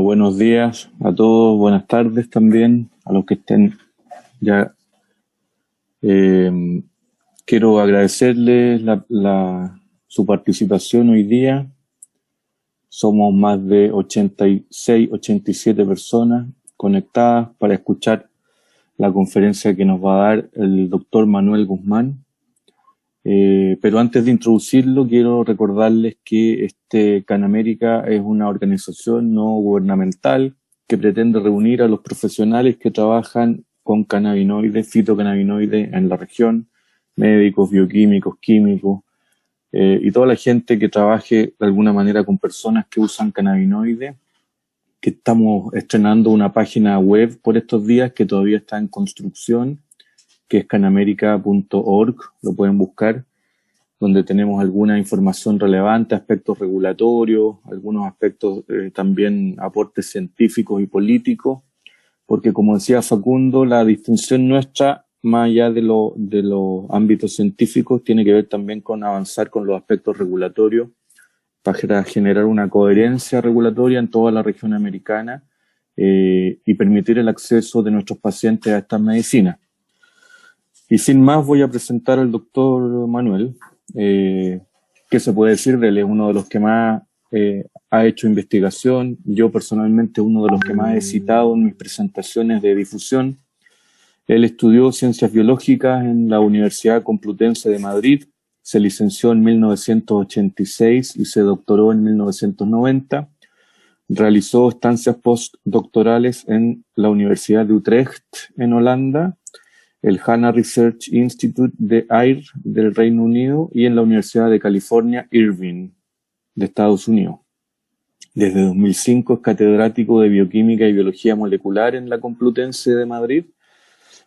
Buenos días a todos, buenas tardes también a los que estén ya. Quiero agradecerles su participación hoy día. Somos más de 86, 87 personas conectadas para escuchar la conferencia que nos va a dar el doctor Manuel Guzmán. Pero antes de introducirlo, quiero recordarles que CanAmérica es una organización no gubernamental que pretende reunir a los profesionales que trabajan con cannabinoides, fitocannabinoides en la región, médicos, bioquímicos, químicos, y toda la gente que trabaje de alguna manera con personas que usan cannabinoides, que estamos estrenando una página web por estos días que todavía está en construcción, que es canamerica.org, lo pueden buscar, donde tenemos alguna información relevante, aspectos regulatorios, algunos aspectos también aportes científicos y políticos, porque como decía Facundo, la distinción nuestra, más allá de los ámbitos científicos, tiene que ver también con avanzar con los aspectos regulatorios para generar una coherencia regulatoria en toda la región americana y permitir el acceso de nuestros pacientes a estas medicinas. Y sin más voy a presentar al doctor Manuel. ¿Qué se puede decir de él? Es uno de los que más ha hecho investigación. Yo personalmente uno de los que más he citado en mis presentaciones de difusión. Él estudió Ciencias Biológicas en la Universidad Complutense de Madrid, se licenció en 1986 y se doctoró en 1990. Realizó estancias postdoctorales en la Universidad de Utrecht, en Holanda, el Hanna Research Institute de Ayr del Reino Unido y en la Universidad de California, Irvine, de Estados Unidos. Desde 2005 es catedrático de Bioquímica y Biología Molecular en la Complutense de Madrid.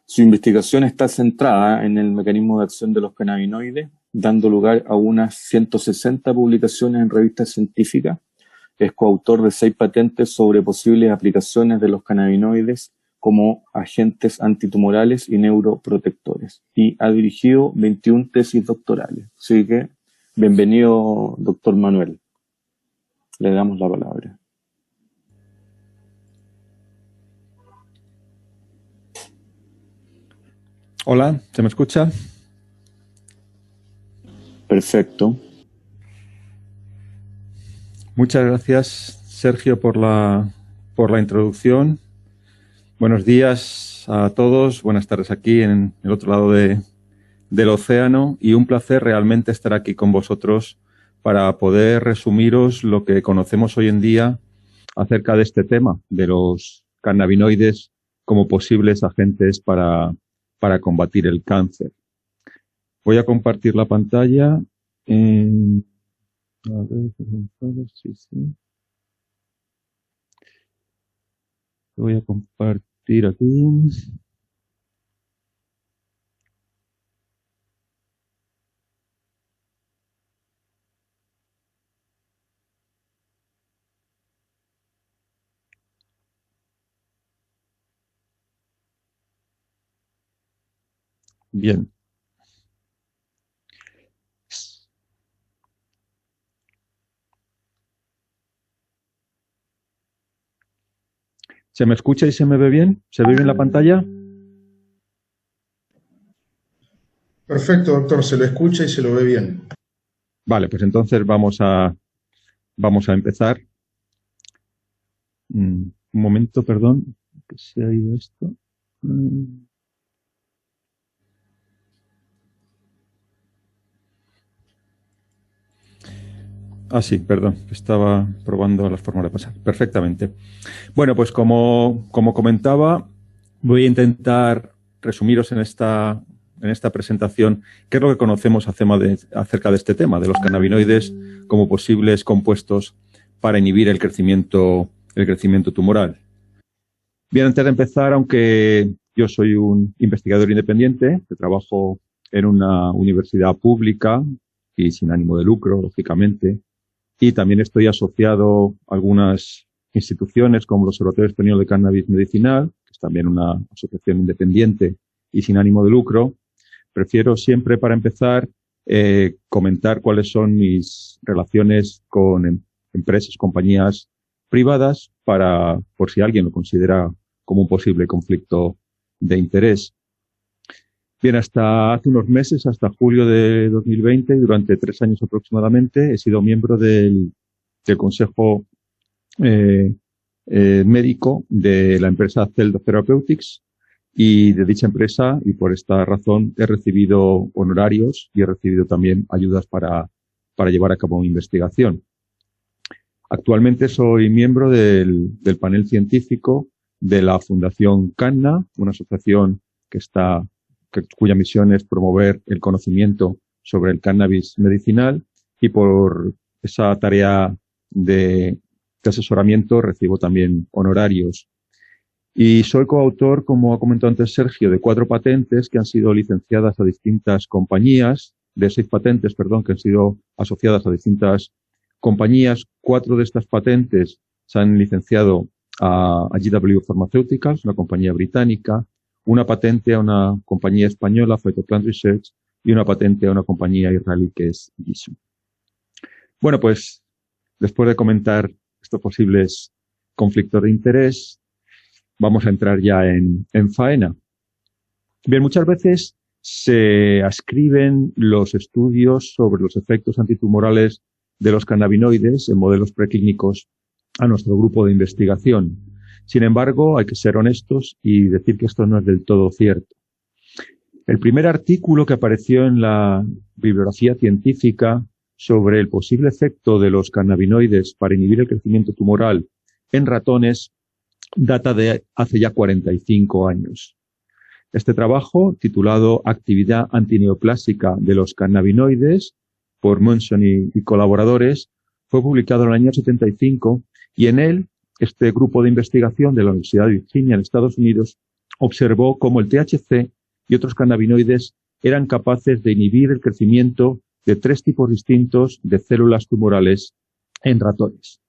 Su investigación está centrada en el mecanismo de acción de los cannabinoides, dando lugar a unas 160 publicaciones en revistas científicas. Es coautor de 6 patentes sobre posibles aplicaciones de los cannabinoides como agentes antitumorales y neuroprotectores, y ha dirigido 21 tesis doctorales. Así que, bienvenido, doctor Manuel. Le damos la palabra. Hola, ¿se me escucha? Perfecto. Muchas gracias, Sergio, por la introducción. Buenos días a todos, buenas tardes aquí en el otro lado del océano, y un placer realmente estar aquí con vosotros para poder resumiros lo que conocemos hoy en día acerca de este tema, de los cannabinoides como posibles agentes para combatir el cáncer. Voy a compartir la pantalla. A ver, sí. Voy a compartir aquí. Bien. ¿Se me escucha y se me ve bien? ¿Se ve bien la pantalla? Perfecto, doctor. Se lo escucha y se lo ve bien. Vale, pues entonces vamos a empezar. Un momento, perdón, que se ha ido esto. Sí, perdón, estaba probando las formas de pasar. Perfectamente. Bueno, pues como comentaba, voy a intentar resumiros en esta presentación qué es lo que conocemos acerca de este tema, de los cannabinoides como posibles compuestos para inhibir el crecimiento tumoral. Bien, antes de empezar, aunque yo soy un investigador independiente, que trabajo en una universidad pública y sin ánimo de lucro, lógicamente, y también estoy asociado a algunas instituciones como el Observatorio Español de Cannabis Medicinal, que es también una asociación independiente y sin ánimo de lucro. Prefiero siempre, para empezar, comentar cuáles son mis relaciones con empresas, compañías privadas por si alguien lo considera como un posible conflicto de interés. Bien, hasta hace unos meses, hasta julio de 2020, durante 3 años aproximadamente, he sido miembro del Consejo médico de la empresa Celdo Therapeutics, y de dicha empresa, y por esta razón he recibido honorarios y he recibido también ayudas para llevar a cabo mi investigación. Actualmente soy miembro del panel científico de la Fundación CANNA, una asociación cuya misión es promover el conocimiento sobre el cannabis medicinal, y por esa tarea de asesoramiento recibo también honorarios. Y soy coautor, como ha comentado antes Sergio, de 4 patentes que han sido licenciadas a distintas compañías, de 6 patentes, perdón, que han sido asociadas a distintas compañías. 4 de estas patentes se han licenciado a GW Pharmaceuticals, una compañía británica, una patente a una compañía española, Phytoplant Research, y una patente a una compañía israelí que es Gisum. Bueno, pues después de comentar estos posibles conflictos de interés, vamos a entrar ya en faena. Bien, muchas veces se ascriben los estudios sobre los efectos antitumorales de los cannabinoides en modelos preclínicos a nuestro grupo de investigación. Sin embargo, hay que ser honestos y decir que esto no es del todo cierto. El primer artículo que apareció en la bibliografía científica sobre el posible efecto de los cannabinoides para inhibir el crecimiento tumoral en ratones data de hace ya 45 años. Este trabajo, titulado Actividad antineoplásica de los cannabinoides, por Munson y colaboradores, fue publicado en el año 75, y en él este grupo de investigación de la Universidad de Virginia en Estados Unidos observó cómo el THC y otros cannabinoides eran capaces de inhibir el crecimiento de 3 tipos distintos de células tumorales en ratones.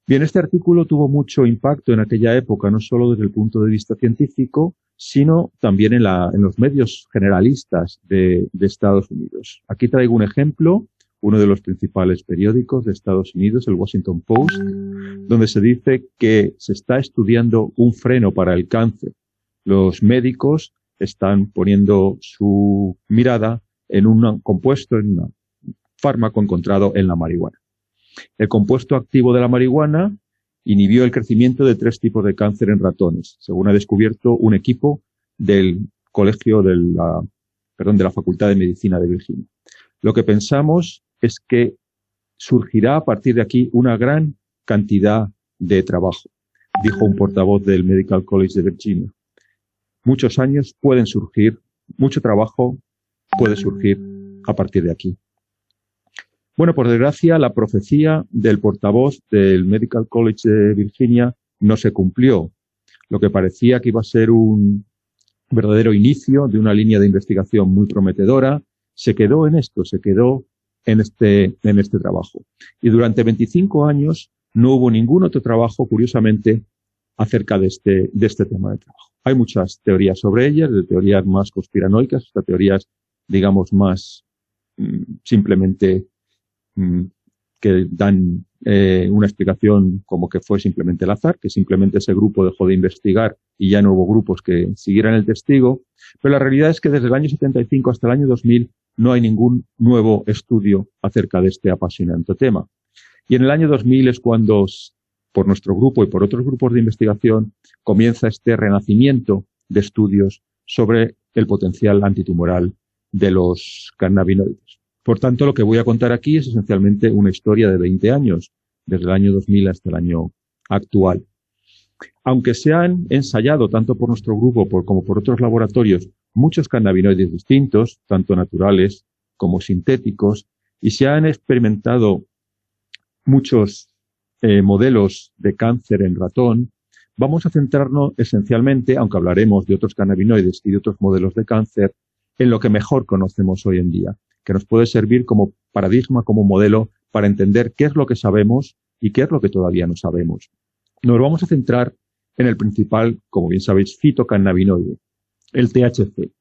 Bien, este artículo tuvo mucho impacto en aquella época, no solo desde el punto de vista científico, sino también en los medios generalistas de Estados Unidos. Aquí traigo un ejemplo, uno de los principales periódicos de Estados Unidos, el Washington Post, donde se dice que se está estudiando un freno para el cáncer. Los médicos están poniendo su mirada en un compuesto, en un fármaco encontrado en la marihuana. El compuesto activo de la marihuana inhibió el crecimiento de 3 tipos de cáncer en ratones, según ha descubierto un equipo del colegio de la Facultad de Medicina de Virginia. Lo que pensamos es que surgirá a partir de aquí una gran cantidad de trabajo, dijo un portavoz del Medical College de Virginia. Muchos años pueden surgir, mucho trabajo puede surgir a partir de aquí. Bueno, por desgracia, la profecía del portavoz del Medical College de Virginia no se cumplió. Lo que parecía que iba a ser un verdadero inicio de una línea de investigación muy prometedora, se quedó en esto, se quedó en este trabajo. Y durante 25 años no hubo ningún otro trabajo, curiosamente, acerca de este tema de trabajo. Hay muchas teorías sobre ellas, de teorías más conspiranoicas, hasta teorías, digamos, más simplemente que dan una explicación como que fue simplemente el azar, que simplemente ese grupo dejó de investigar y ya no hubo grupos que siguieran el testigo. Pero la realidad es que desde el año 75 hasta el año 2000 no hay ningún nuevo estudio acerca de este apasionante tema. Y en el año 2000 es cuando, por nuestro grupo y por otros grupos de investigación, comienza este renacimiento de estudios sobre el potencial antitumoral de los cannabinoides. Por tanto, lo que voy a contar aquí es esencialmente una historia de 20 años, desde el año 2000 hasta el año actual. Aunque se han ensayado, tanto por nuestro grupo como por otros laboratorios, muchos cannabinoides distintos, tanto naturales como sintéticos, y se han experimentado muchos modelos de cáncer en ratón, vamos a centrarnos esencialmente, aunque hablaremos de otros cannabinoides y de otros modelos de cáncer, en lo que mejor conocemos hoy en día, que nos puede servir como paradigma, como modelo, para entender qué es lo que sabemos y qué es lo que todavía no sabemos. Nos vamos a centrar en el principal, como bien sabéis, fitocannabinoide, el THC,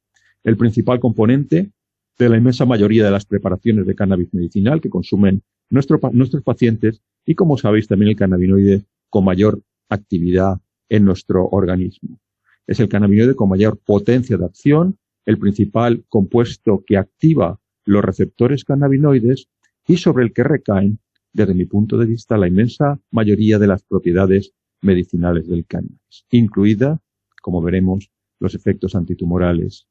el principal componente de la inmensa mayoría de las preparaciones de cannabis medicinal que consumen nuestros pacientes y, como sabéis, también el cannabinoide con mayor actividad en nuestro organismo. Es el cannabinoide con mayor potencia de acción, el principal compuesto que activa los receptores cannabinoides y sobre el que recaen, desde mi punto de vista, la inmensa mayoría de las propiedades medicinales del cannabis, incluida, como veremos, los efectos antitumorales.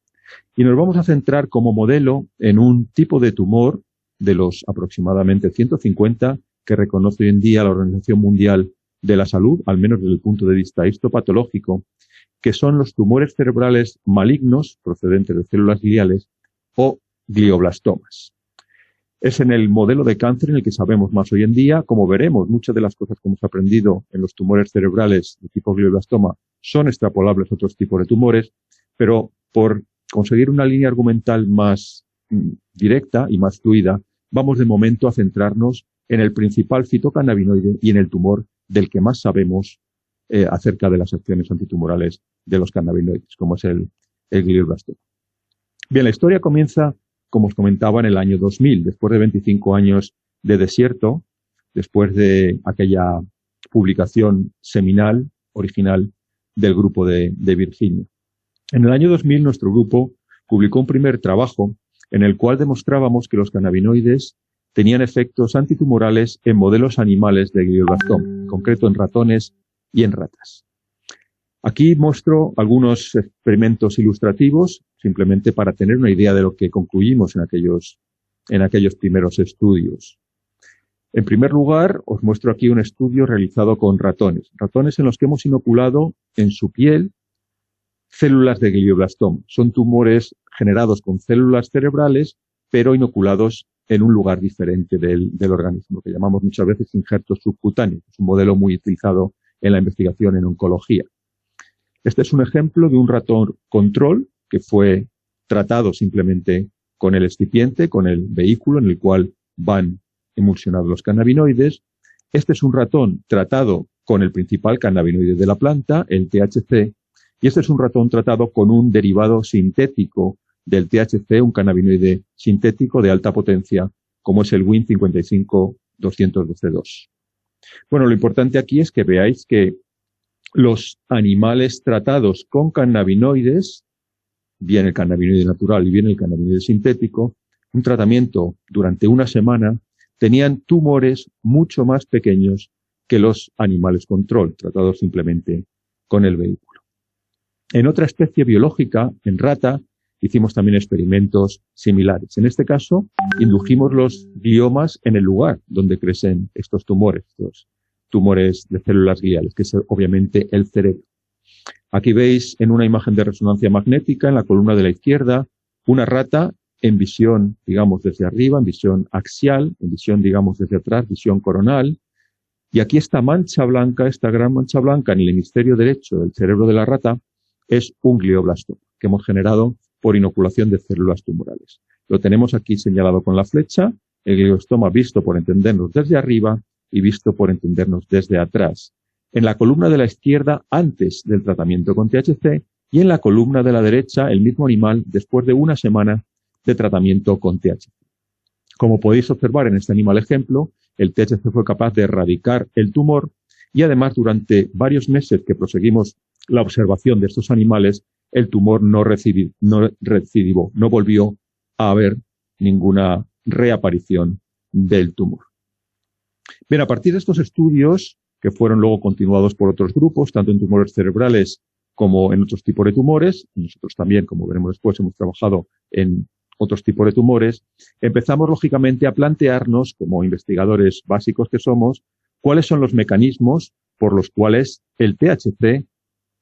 Y nos vamos a centrar como modelo en un tipo de tumor de los aproximadamente 150 que reconoce hoy en día la Organización Mundial de la Salud, al menos desde el punto de vista histopatológico, que son los tumores cerebrales malignos procedentes de células gliales o glioblastomas. Es en el modelo de cáncer en el que sabemos más hoy en día. Como veremos, muchas de las cosas que hemos aprendido en los tumores cerebrales de tipo glioblastoma son extrapolables a otros tipos de tumores, pero por conseguir una línea argumental más directa y más fluida, vamos de momento a centrarnos en el principal fitocannabinoide y en el tumor del que más sabemos acerca de las acciones antitumorales de los cannabinoides, como es el glioblastoma. Bien, la historia comienza, como os comentaba, en el año 2000, después de 25 años de desierto, después de aquella publicación seminal, original, del grupo de Virginia. En el año 2000, nuestro grupo publicó un primer trabajo en el cual demostrábamos que los cannabinoides tenían efectos antitumorales en modelos animales de glioblastoma, en concreto en ratones y en ratas. Aquí muestro algunos experimentos ilustrativos, simplemente para tener una idea de lo que concluimos en aquellos primeros estudios. En primer lugar, os muestro aquí un estudio realizado con ratones en los que hemos inoculado en su piel células de glioblastoma. Son tumores generados con células cerebrales, pero inoculados en un lugar diferente del organismo, que llamamos muchas veces injertos subcutáneos. Es un modelo muy utilizado en la investigación en oncología. Este es un ejemplo de un ratón control que fue tratado simplemente con el excipiente, con el vehículo en el cual van emulsionados los cannabinoides. Este es un ratón tratado con el principal cannabinoide de la planta, el THC, y este es un ratón tratado con un derivado sintético del THC, un cannabinoide sintético de alta potencia, como es el Win55-212-2. Bueno, lo importante aquí es que veáis que los animales tratados con cannabinoides, bien el cannabinoide natural y bien el cannabinoide sintético, un tratamiento durante una semana, tenían tumores mucho más pequeños que los animales control, tratados simplemente con el vehículo. En otra especie biológica, en rata, hicimos también experimentos similares. En este caso, indujimos los gliomas en el lugar donde crecen estos tumores de células gliales, que es obviamente el cerebro. Aquí veis en una imagen de resonancia magnética, en la columna de la izquierda, una rata en visión, digamos, desde arriba, en visión axial, en visión, digamos, desde atrás, visión coronal. Y aquí esta mancha blanca, esta gran mancha blanca en el hemisferio derecho del cerebro de la rata, es un glioblastoma que hemos generado por inoculación de células tumorales. Lo tenemos aquí señalado con la flecha, el glioblastoma visto por entendernos desde arriba y visto por entendernos desde atrás. En la columna de la izquierda, antes del tratamiento con THC, y en la columna de la derecha, el mismo animal después de una semana de tratamiento con THC. Como podéis observar en este animal ejemplo, el THC fue capaz de erradicar el tumor y además durante varios meses que proseguimos la observación de estos animales, el tumor no recidivó, no volvió a haber ninguna reaparición del tumor. Bien, a partir de estos estudios, que fueron luego continuados por otros grupos, tanto en tumores cerebrales como en otros tipos de tumores, nosotros también, como veremos después, hemos trabajado en otros tipos de tumores, empezamos lógicamente a plantearnos, como investigadores básicos que somos, cuáles son los mecanismos por los cuales el THC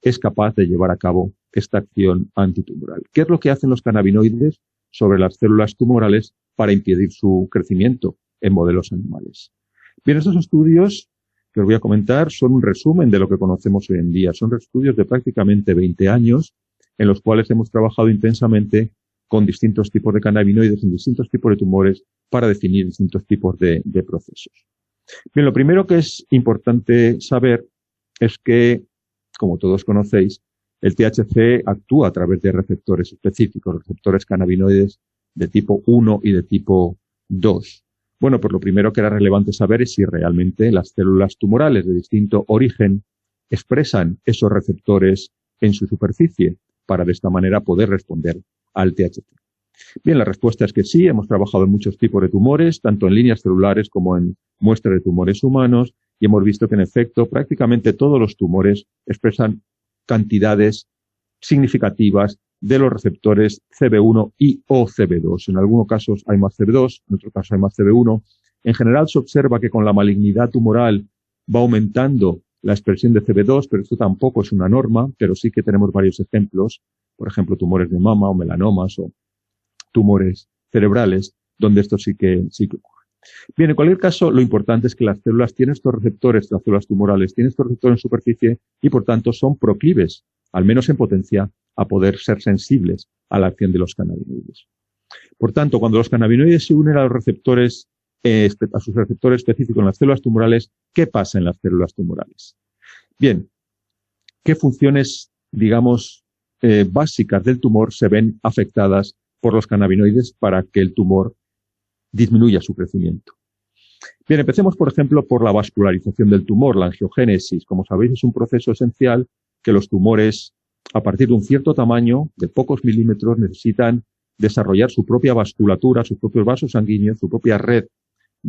es capaz de llevar a cabo esta acción antitumoral. ¿Qué es lo que hacen los cannabinoides sobre las células tumorales para impedir su crecimiento en modelos animales? Bien, estos estudios que os voy a comentar son un resumen de lo que conocemos hoy en día. Son estudios de prácticamente 20 años en los cuales hemos trabajado intensamente con distintos tipos de cannabinoides en distintos tipos de tumores para definir distintos tipos de procesos. Bien, lo primero que es importante saber es que, como todos conocéis, el THC actúa a través de receptores específicos, receptores cannabinoides de tipo 1 y de tipo 2. Bueno, pues lo primero que era relevante saber es si realmente las células tumorales de distinto origen expresan esos receptores en su superficie para de esta manera poder responder al THC. Bien, la respuesta es que sí. Hemos trabajado en muchos tipos de tumores, tanto en líneas celulares como en muestras de tumores humanos, y hemos visto que en efecto prácticamente todos los tumores expresan cantidades significativas de los receptores CB1 y o CB2. En algunos casos hay más CB2, en otros casos hay más CB1. En general se observa que con la malignidad tumoral va aumentando la expresión de CB2, pero esto tampoco es una norma, pero sí que tenemos varios ejemplos, por ejemplo, tumores de mama o melanomas o tumores cerebrales, donde esto sí que ocurre. Bien, en cualquier caso, lo importante es que las células tienen estos receptores, las células tumorales tienen estos receptores en superficie y, por tanto, son proclives, al menos en potencia, a poder ser sensibles a la acción de los cannabinoides. Por tanto, cuando los cannabinoides se unen a los receptores, a sus receptores específicos en las células tumorales, ¿qué pasa en las células tumorales? Bien, ¿qué funciones, digamos, básicas del tumor se ven afectadas por los cannabinoides para que el tumor disminuya su crecimiento? Bien, empecemos, por ejemplo, por la vascularización del tumor, la angiogénesis. Como sabéis, es un proceso esencial que los tumores, a partir de un cierto tamaño, de pocos milímetros, necesitan desarrollar su propia vasculatura, sus propios vasos sanguíneos, su propia red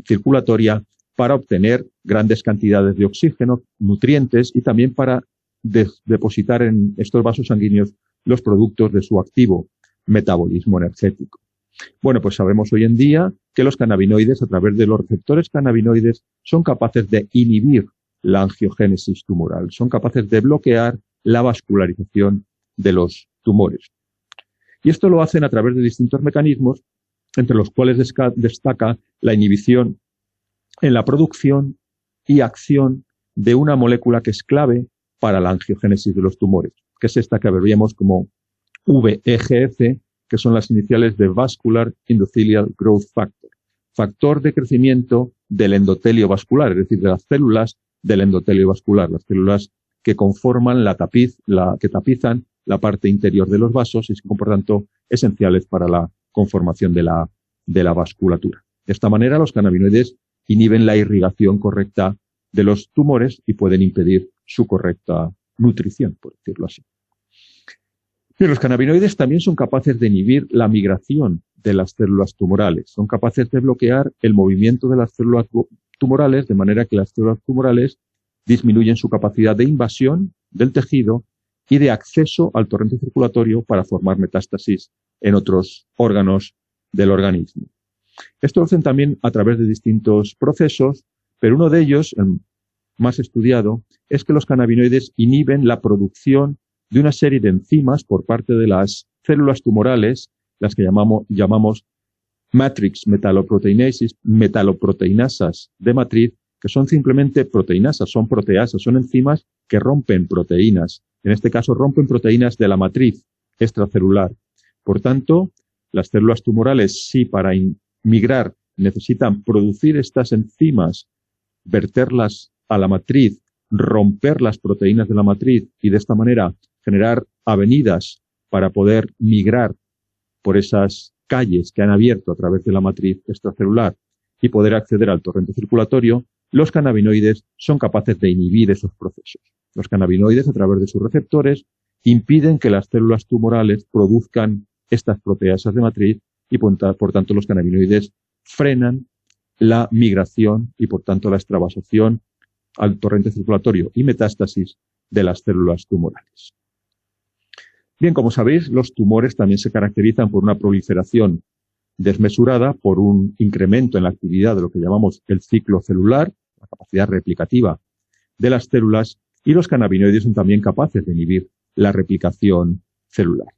circulatoria para obtener grandes cantidades de oxígeno, nutrientes y también para depositar en estos vasos sanguíneos los productos de su activo metabolismo energético. Bueno, pues sabemos hoy en día que los cannabinoides, a través de los receptores cannabinoides, son capaces de inhibir la angiogénesis tumoral, son capaces de bloquear la vascularización de los tumores. Y esto lo hacen a través de distintos mecanismos, entre los cuales destaca la inhibición en la producción y acción de una molécula que es clave para la angiogénesis de los tumores, que es esta que abreviamos como VEGF, que son las iniciales de Vascular Endothelial Growth Factor, factor de crecimiento del endotelio vascular, es decir, de las células del endotelio vascular, las células que conforman que tapizan la parte interior de los vasos y son, por tanto, esenciales para la conformación de la vasculatura. De esta manera, los cannabinoides inhiben la irrigación correcta de los tumores y pueden impedir su correcta nutrición, por decirlo así. Pero los cannabinoides también son capaces de inhibir la migración de las células tumorales. Son capaces de bloquear el movimiento de las células tumorales, de manera que las células tumorales disminuyen su capacidad de invasión del tejido y de acceso al torrente circulatorio para formar metástasis en otros órganos del organismo. Esto lo hacen también a través de distintos procesos, pero uno de ellos, el más estudiado, es que los cannabinoides inhiben la producción de una serie de enzimas por parte de las células tumorales, las que llamamos matrix metaloproteinasas de matriz, que son simplemente proteinasas, son proteasas, son enzimas que rompen proteínas. En este caso, rompen proteínas de la matriz extracelular. Por tanto, las células tumorales, sí, para migrar necesitan producir estas enzimas, verterlas a la matriz, romper las proteínas de la matriz y de esta manera generar avenidas para poder migrar por esas calles que han abierto a través de la matriz extracelular y poder acceder al torrente circulatorio, los cannabinoides son capaces de inhibir esos procesos. Los cannabinoides, a través de sus receptores, impiden que las células tumorales produzcan estas proteasas de matriz y, por tanto, los cannabinoides frenan la migración y, por tanto, la extravasación al torrente circulatorio y metástasis de las células tumorales. Bien, como sabéis, los tumores también se caracterizan por una proliferación desmesurada, por un incremento en la actividad de lo que llamamos el ciclo celular, la capacidad replicativa de las células, y los cannabinoides son también capaces de inhibir la replicación celular.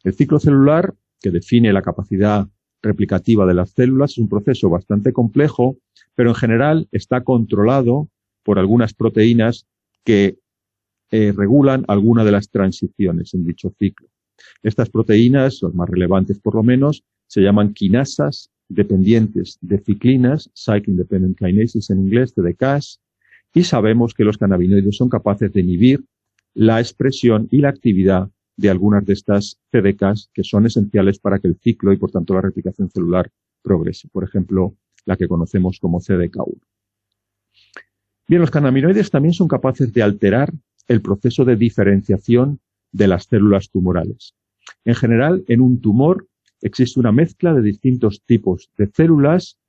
El ciclo celular, que define la capacidad replicativa de las células, es un proceso bastante complejo, pero en general está controlado por algunas proteínas que regulan alguna de las transiciones en dicho ciclo. Estas proteínas, las más relevantes por lo menos, se llaman quinasas dependientes de ciclinas, Cyclin Dependent Kinases en inglés, CDKs, y sabemos que los cannabinoides son capaces de inhibir la expresión y la actividad de algunas de estas CDKs que son esenciales para que el ciclo y, por tanto, la replicación celular progrese. Por ejemplo, la que conocemos como CDK1. Bien, los cannabinoides también son capaces de alterar el proceso de diferenciación de las células tumorales. En general, en un tumor existe una mezcla de distintos tipos de células,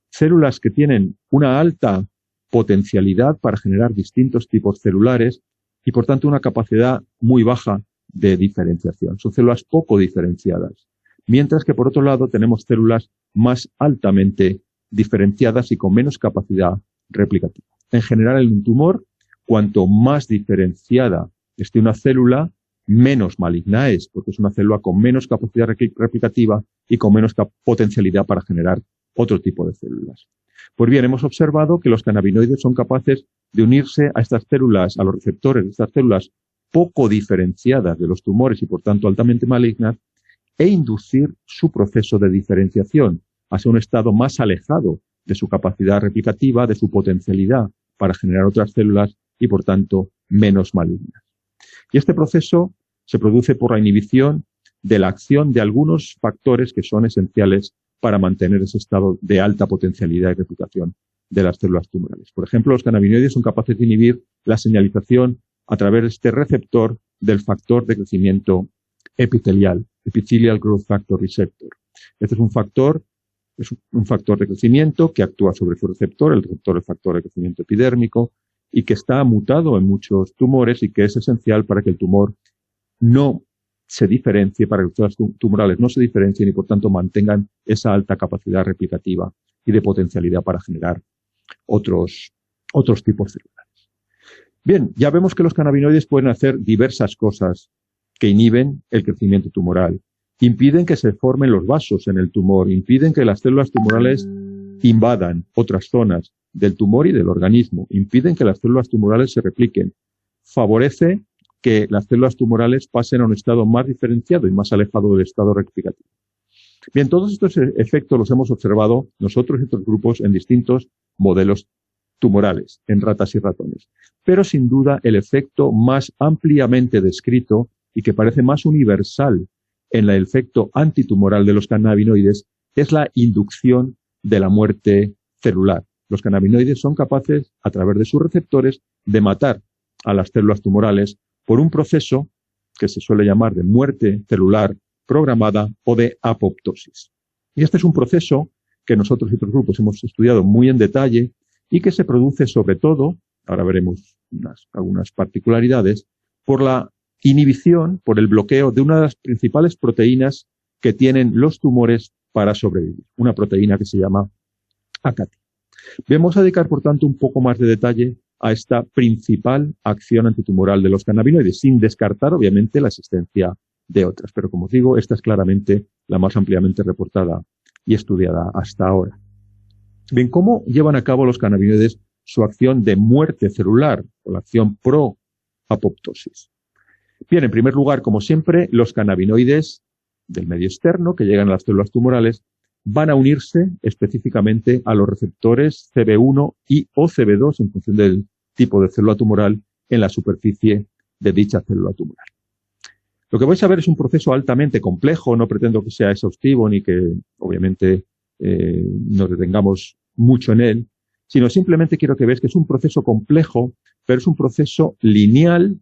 células que tienen una alta potencialidad para generar distintos tipos celulares y, por tanto, una capacidad muy baja de diferenciación. Son células poco diferenciadas. Mientras que, por otro lado, tenemos células más altamente diferenciadas y con menos capacidad replicativa. En general, en un tumor, cuanto más diferenciada esté una célula, menos maligna es, porque es una célula con menos capacidad replicativa y con menos potencialidad para generar otro tipo de células. Pues bien, hemos observado que los cannabinoides son capaces de unirse a estas células, a los receptores de estas células poco diferenciadas de los tumores y, por tanto, altamente malignas, e inducir su proceso de diferenciación hacia un estado más alejado de su capacidad replicativa, de su potencialidad para generar otras células y, por tanto, menos malignas. Y este proceso se produce por la inhibición de la acción de algunos factores que son esenciales para mantener ese estado de alta potencialidad y replicación de las células tumorales. Por ejemplo, los cannabinoides son capaces de inhibir la señalización a través de este receptor del factor de crecimiento epitelial, Epithelial Growth Factor Receptor. Este es un factor de crecimiento que actúa sobre su receptor, el receptor del factor de crecimiento epidérmico, y que está mutado en muchos tumores y que es esencial para que el tumor no se diferencie, para que las células tumorales no se diferencien y, por tanto, mantengan esa alta capacidad replicativa y de potencialidad para generar otros tipos celulares. Bien, ya vemos que los cannabinoides pueden hacer diversas cosas que inhiben el crecimiento tumoral, impiden que se formen los vasos en el tumor, impiden que las células tumorales invadan otras zonas del tumor y del organismo, impiden que las células tumorales se repliquen, favorece que las células tumorales pasen a un estado más diferenciado y más alejado del estado replicativo. Bien, todos estos efectos los hemos observado nosotros y otros grupos en distintos modelos tumorales, en ratas y ratones. Pero sin duda el efecto más ampliamente descrito y que parece más universal en el efecto antitumoral de los cannabinoides es la inducción de la muerte celular. Los cannabinoides son capaces, a través de sus receptores, de matar a las células tumorales por un proceso que se suele llamar de muerte celular programada o de apoptosis. Y este es un proceso que nosotros y otros grupos hemos estudiado muy en detalle y que se produce sobre todo, ahora veremos algunas particularidades, por la inhibición, por el bloqueo de una de las principales proteínas que tienen los tumores para sobrevivir, una proteína que se llama AKT. Vamos a dedicar, por tanto, un poco más de detalle a esta principal acción antitumoral de los cannabinoides, sin descartar, obviamente, la existencia de otras. Pero, como os digo, esta es claramente la más ampliamente reportada y estudiada hasta ahora. Bien, ¿cómo llevan a cabo los cannabinoides su acción de muerte celular o la acción pro-apoptosis? Bien, en primer lugar, como siempre, los cannabinoides del medio externo que llegan a las células tumorales van a unirse específicamente a los receptores CB1 y o CB2 en función del tipo de célula tumoral en la superficie de dicha célula tumoral. Lo que vais a ver es un proceso altamente complejo, no pretendo que sea exhaustivo ni que obviamente nos detengamos mucho en él, sino simplemente quiero que veáis que es un proceso complejo, pero es un proceso lineal,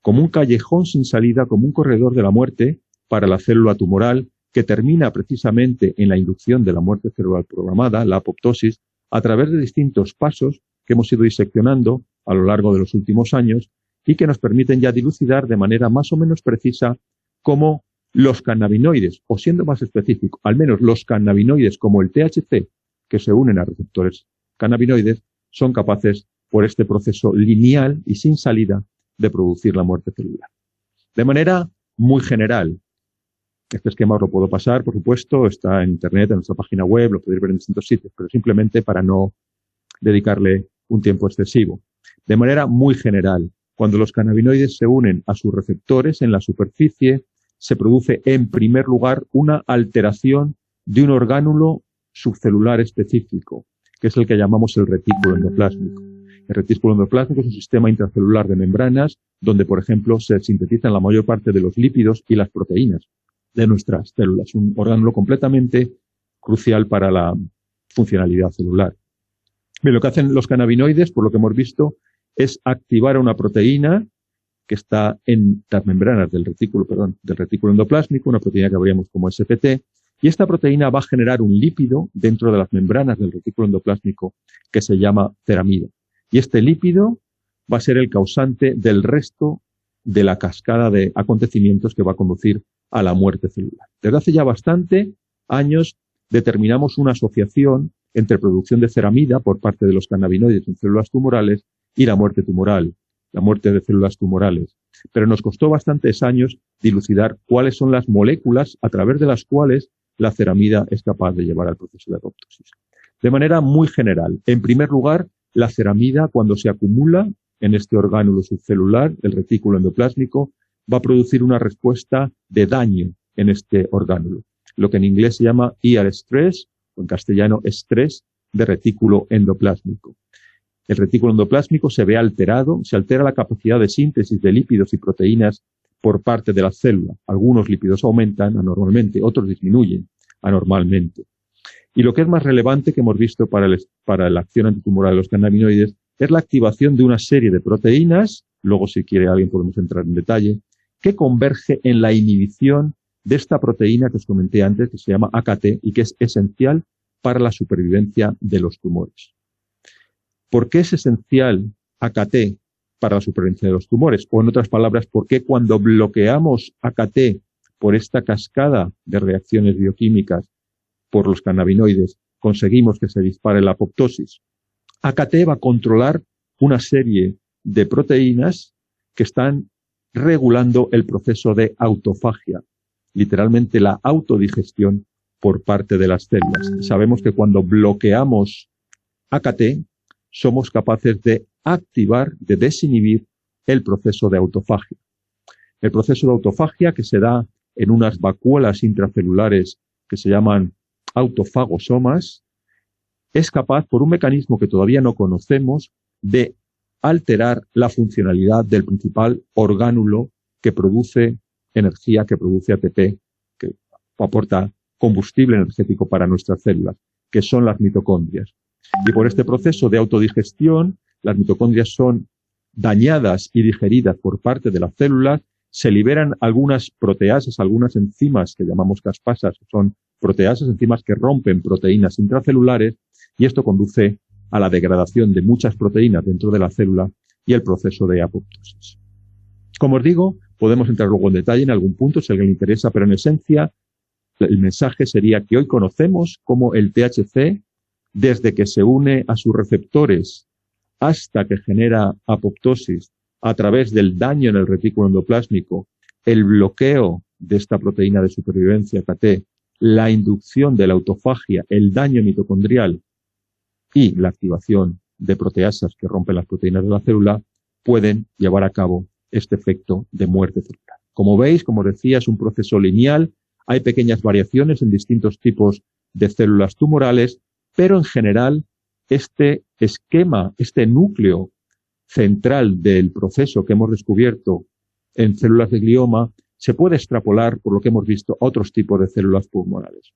como un callejón sin salida, como un corredor de la muerte para la célula tumoral, que termina precisamente en la inducción de la muerte celular programada, la apoptosis, a través de distintos pasos que hemos ido diseccionando a lo largo de los últimos años y que nos permiten ya dilucidar de manera más o menos precisa cómo los cannabinoides, o siendo más específico, al menos los cannabinoides como el THC, que se unen a receptores cannabinoides, son capaces, por este proceso lineal y sin salida, de producir la muerte celular. De manera muy general, este esquema os lo puedo pasar, por supuesto, está en Internet, en nuestra página web, lo podéis ver en distintos sitios, pero simplemente para no dedicarle un tiempo excesivo. De manera muy general, cuando los cannabinoides se unen a sus receptores en la superficie, se produce en primer lugar una alteración de un orgánulo subcelular específico, que es el que llamamos el retículo endoplásmico. El retículo endoplásmico es un sistema intracelular de membranas donde, por ejemplo, se sintetizan la mayor parte de los lípidos y las proteínas de nuestras células. Un orgánulo completamente crucial para la funcionalidad celular. Bien, lo que hacen los cannabinoides, por lo que hemos visto, es activar a una proteína que está en las membranas del retículo endoplásmico, una proteína que abríamos como SPT, y esta proteína va a generar un lípido dentro de las membranas del retículo endoplásmico que se llama ceramida. Y este lípido va a ser el causante del resto de la cascada de acontecimientos que va a conducir a la muerte celular. Desde hace ya bastante años determinamos una asociación entre producción de ceramida por parte de los cannabinoides en células tumorales y la muerte tumoral, la muerte de células tumorales. Pero nos costó bastantes años dilucidar cuáles son las moléculas a través de las cuales la ceramida es capaz de llevar al proceso de apoptosis. De manera muy general, en primer lugar, la ceramida, cuando se acumula en este orgánulo subcelular, el retículo endoplásmico, va a producir una respuesta de daño en este orgánulo, lo que en inglés se llama ER stress, o en castellano estrés de retículo endoplásmico. El retículo endoplásmico se ve alterado, se altera la capacidad de síntesis de lípidos y proteínas por parte de la célula. Algunos lípidos aumentan anormalmente, otros disminuyen anormalmente. Y lo que es más relevante que hemos visto para la acción antitumoral de los cannabinoides es la activación de una serie de proteínas, luego si quiere alguien podemos entrar en detalle, que converge en la inhibición de esta proteína que os comenté antes, que se llama AKT y que es esencial para la supervivencia de los tumores. ¿Por qué es esencial AKT para la supervivencia de los tumores? O en otras palabras, ¿por qué cuando bloqueamos AKT por esta cascada de reacciones bioquímicas por los cannabinoides conseguimos que se dispare la apoptosis? AKT va a controlar una serie de proteínas que están regulando el proceso de autofagia, literalmente la autodigestión por parte de las células. Sabemos que cuando bloqueamos AKT, somos capaces de activar, de desinhibir el proceso de autofagia. El proceso de autofagia que se da en unas vacuolas intracelulares que se llaman autofagosomas, es capaz, por un mecanismo que todavía no conocemos, de alterar la funcionalidad del principal orgánulo que produce energía, que produce ATP, que aporta combustible energético para nuestras células, que son las mitocondrias. Y por este proceso de autodigestión, las mitocondrias son dañadas y digeridas por parte de las células, se liberan algunas proteasas, algunas enzimas que llamamos caspasas, que son proteasas, enzimas que rompen proteínas intracelulares, y esto conduce a la degradación de muchas proteínas dentro de la célula y el proceso de apoptosis. Como os digo, podemos entrar luego en detalle en algún punto si a alguien le interesa, pero en esencia el mensaje sería que hoy conocemos cómo el THC, desde que se une a sus receptores hasta que genera apoptosis a través del daño en el retículo endoplásmico, el bloqueo de esta proteína de supervivencia AKT, la inducción de la autofagia, el daño mitocondrial y la activación de proteasas que rompen las proteínas de la célula, pueden llevar a cabo este efecto de muerte celular. Como veis, como os decía, es un proceso lineal, hay pequeñas variaciones en distintos tipos de células tumorales, pero en general este esquema, este núcleo central del proceso que hemos descubierto en células de glioma se puede extrapolar, por lo que hemos visto, a otros tipos de células pulmonares.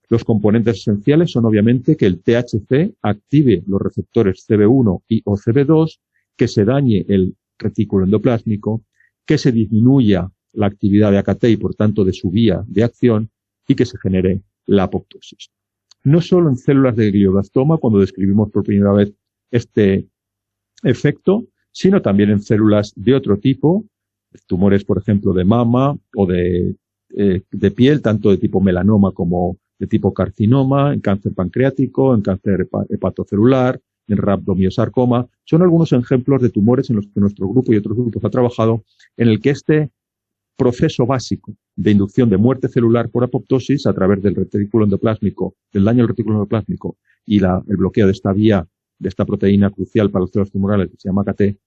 Los componentes esenciales son obviamente que el THC active los receptores CB1 y o CB2, que se dañe el retículo endoplásmico, que se disminuya la actividad de AKT y por tanto de su vía de acción y que se genere la apoptosis. No solo en células de glioblastoma, cuando describimos por primera vez este efecto, sino también en células de otro tipo, tumores, por ejemplo, de mama o de piel, tanto de tipo melanoma como de tipo carcinoma, en cáncer pancreático, en cáncer hepatocelular, en rhabdomiosarcoma. Son algunos ejemplos de tumores en los que nuestro grupo y otros grupos ha trabajado, en el que este proceso básico de inducción de muerte celular por apoptosis a través del retículo endoplásmico, del daño al retículo endoplásmico y el bloqueo de esta vía, de esta proteína crucial para las células tumorales que se llama AKT,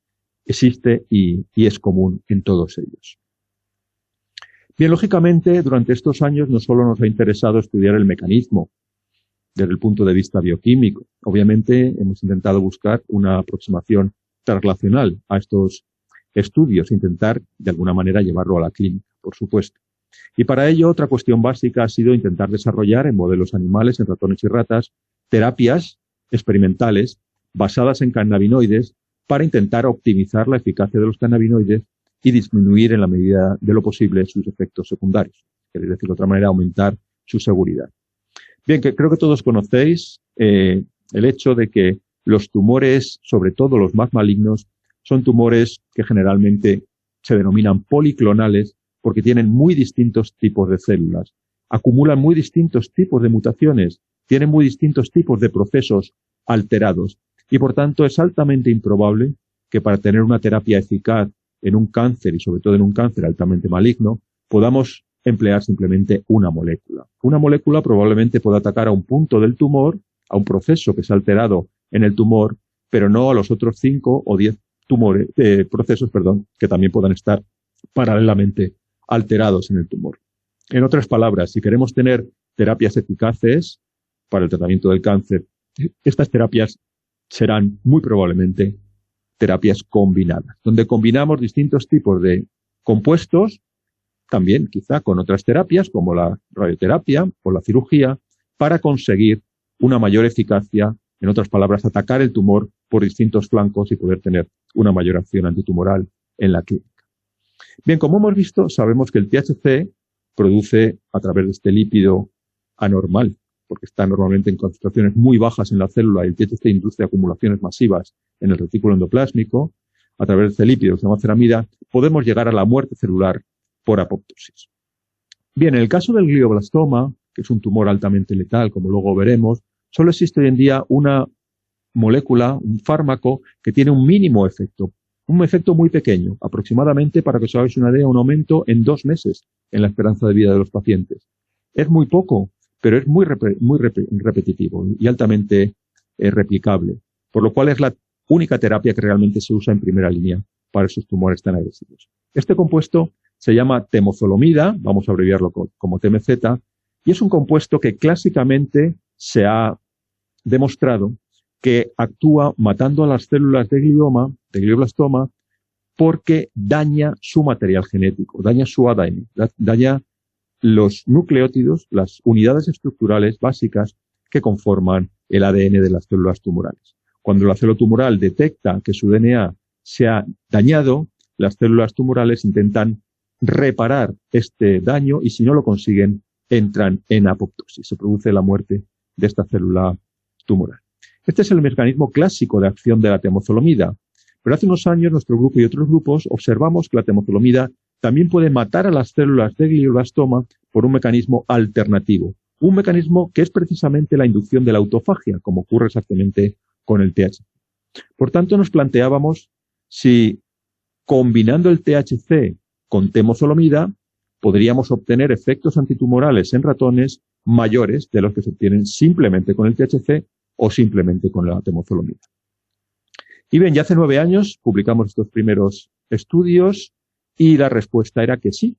existe y es común en todos ellos. Bien, lógicamente, durante estos años no solo nos ha interesado estudiar el mecanismo desde el punto de vista bioquímico. Obviamente, hemos intentado buscar una aproximación translacional a estos estudios, intentar de alguna manera llevarlo a la clínica, por supuesto. Y para ello, otra cuestión básica ha sido intentar desarrollar en modelos animales, en ratones y ratas, terapias experimentales basadas en cannabinoides para intentar optimizar la eficacia de los cannabinoides y disminuir en la medida de lo posible sus efectos secundarios. Quiere decir de otra manera, aumentar su seguridad. Bien, que creo que todos conocéis el hecho de que los tumores, sobre todo los más malignos, son tumores que generalmente se denominan policlonales porque tienen muy distintos tipos de células, acumulan muy distintos tipos de mutaciones, tienen muy distintos tipos de procesos alterados y, por tanto, es altamente improbable que para tener una terapia eficaz en un cáncer y sobre todo en un cáncer altamente maligno podamos emplear simplemente una molécula. Una molécula probablemente pueda atacar a un punto del tumor, a un proceso que se ha alterado en el tumor, pero no a los otros 5 o 10 procesos que también puedan estar paralelamente alterados en el tumor. En otras palabras, si queremos tener terapias eficaces para el tratamiento del cáncer, estas terapias serán muy probablemente terapias combinadas, donde combinamos distintos tipos de compuestos, también quizá con otras terapias como la radioterapia o la cirugía, para conseguir una mayor eficacia, en otras palabras, atacar el tumor por distintos flancos y poder tener una mayor acción antitumoral en la clínica. Bien, como hemos visto, sabemos que el THC produce a través de este lípido anormal, porque está normalmente en concentraciones muy bajas en la célula y el THC induce acumulaciones masivas en el retículo endoplásmico, a través de este lípido que se llama ceramida, podemos llegar a la muerte celular por apoptosis. Bien, en el caso del glioblastoma, que es un tumor altamente letal, como luego veremos, solo existe hoy en día una molécula, un fármaco, que tiene un mínimo efecto, un efecto muy pequeño, aproximadamente, para que os hagáis una idea, un aumento en 2 meses en la esperanza de vida de los pacientes. Es muy poco, pero es muy repetitivo y altamente replicable, por lo cual es la única terapia que realmente se usa en primera línea para esos tumores tan agresivos. Este compuesto se llama temozolomida, vamos a abreviarlo como TMZ, y es un compuesto que clásicamente se ha demostrado que actúa matando a las células de glioblastoma, porque daña su material genético, daña su ADN, daña los nucleótidos, las unidades estructurales básicas que conforman el ADN de las células tumorales. Cuando la célula tumoral detecta que su DNA se ha dañado, las células tumorales intentan reparar este daño y si no lo consiguen, entran en apoptosis. Se produce la muerte de esta célula tumoral. Este es el mecanismo clásico de acción de la temozolomida. Pero hace unos años nuestro grupo y otros grupos observamos que la temozolomida también puede matar a las células de glioblastoma por un mecanismo alternativo. Un mecanismo que es precisamente la inducción de la autofagia, como ocurre exactamente con el THC. Por tanto, nos planteábamos si combinando el THC con temozolomida podríamos obtener efectos antitumorales en ratones mayores de los que se obtienen simplemente con el THC o simplemente con la temozolomida. Y bien, ya hace 9 años publicamos estos primeros estudios y la respuesta era que sí,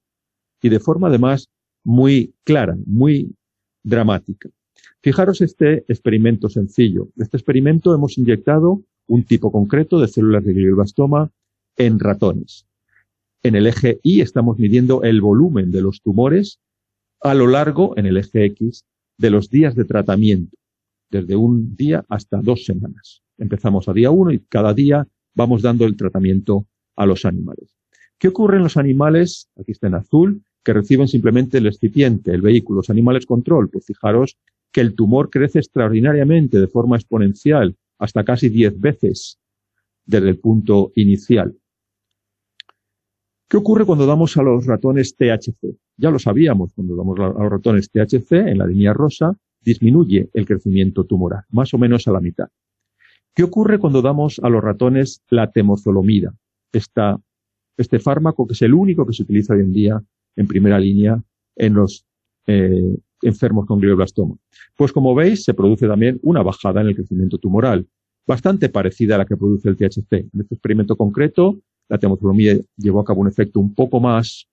y de forma además muy clara, muy dramática. Fijaros este experimento sencillo. En este experimento hemos inyectado un tipo concreto de células de glioblastoma en ratones. En el eje Y estamos midiendo el volumen de los tumores a lo largo, en el eje X, de los días de tratamiento, desde un día hasta 2 semanas. Empezamos a día 1 y cada día vamos dando el tratamiento a los animales. ¿Qué ocurre en los animales? Aquí está en azul, que reciben simplemente el excipiente, el vehículo. Los animales control, pues fijaros que el tumor crece extraordinariamente de forma exponencial, hasta casi 10 veces desde el punto inicial. ¿Qué ocurre cuando damos a los ratones THC? Ya lo sabíamos, cuando damos a los ratones THC, en la línea rosa, disminuye el crecimiento tumoral, más o menos a la mitad. ¿Qué ocurre cuando damos a los ratones la temozolomida? Este fármaco que es el único que se utiliza hoy en día en primera línea en los enfermos con glioblastoma. Pues como veis, se produce también una bajada en el crecimiento tumoral, bastante parecida a la que produce el THC. En este experimento concreto, la temozolomida llevó a cabo un efecto un poco más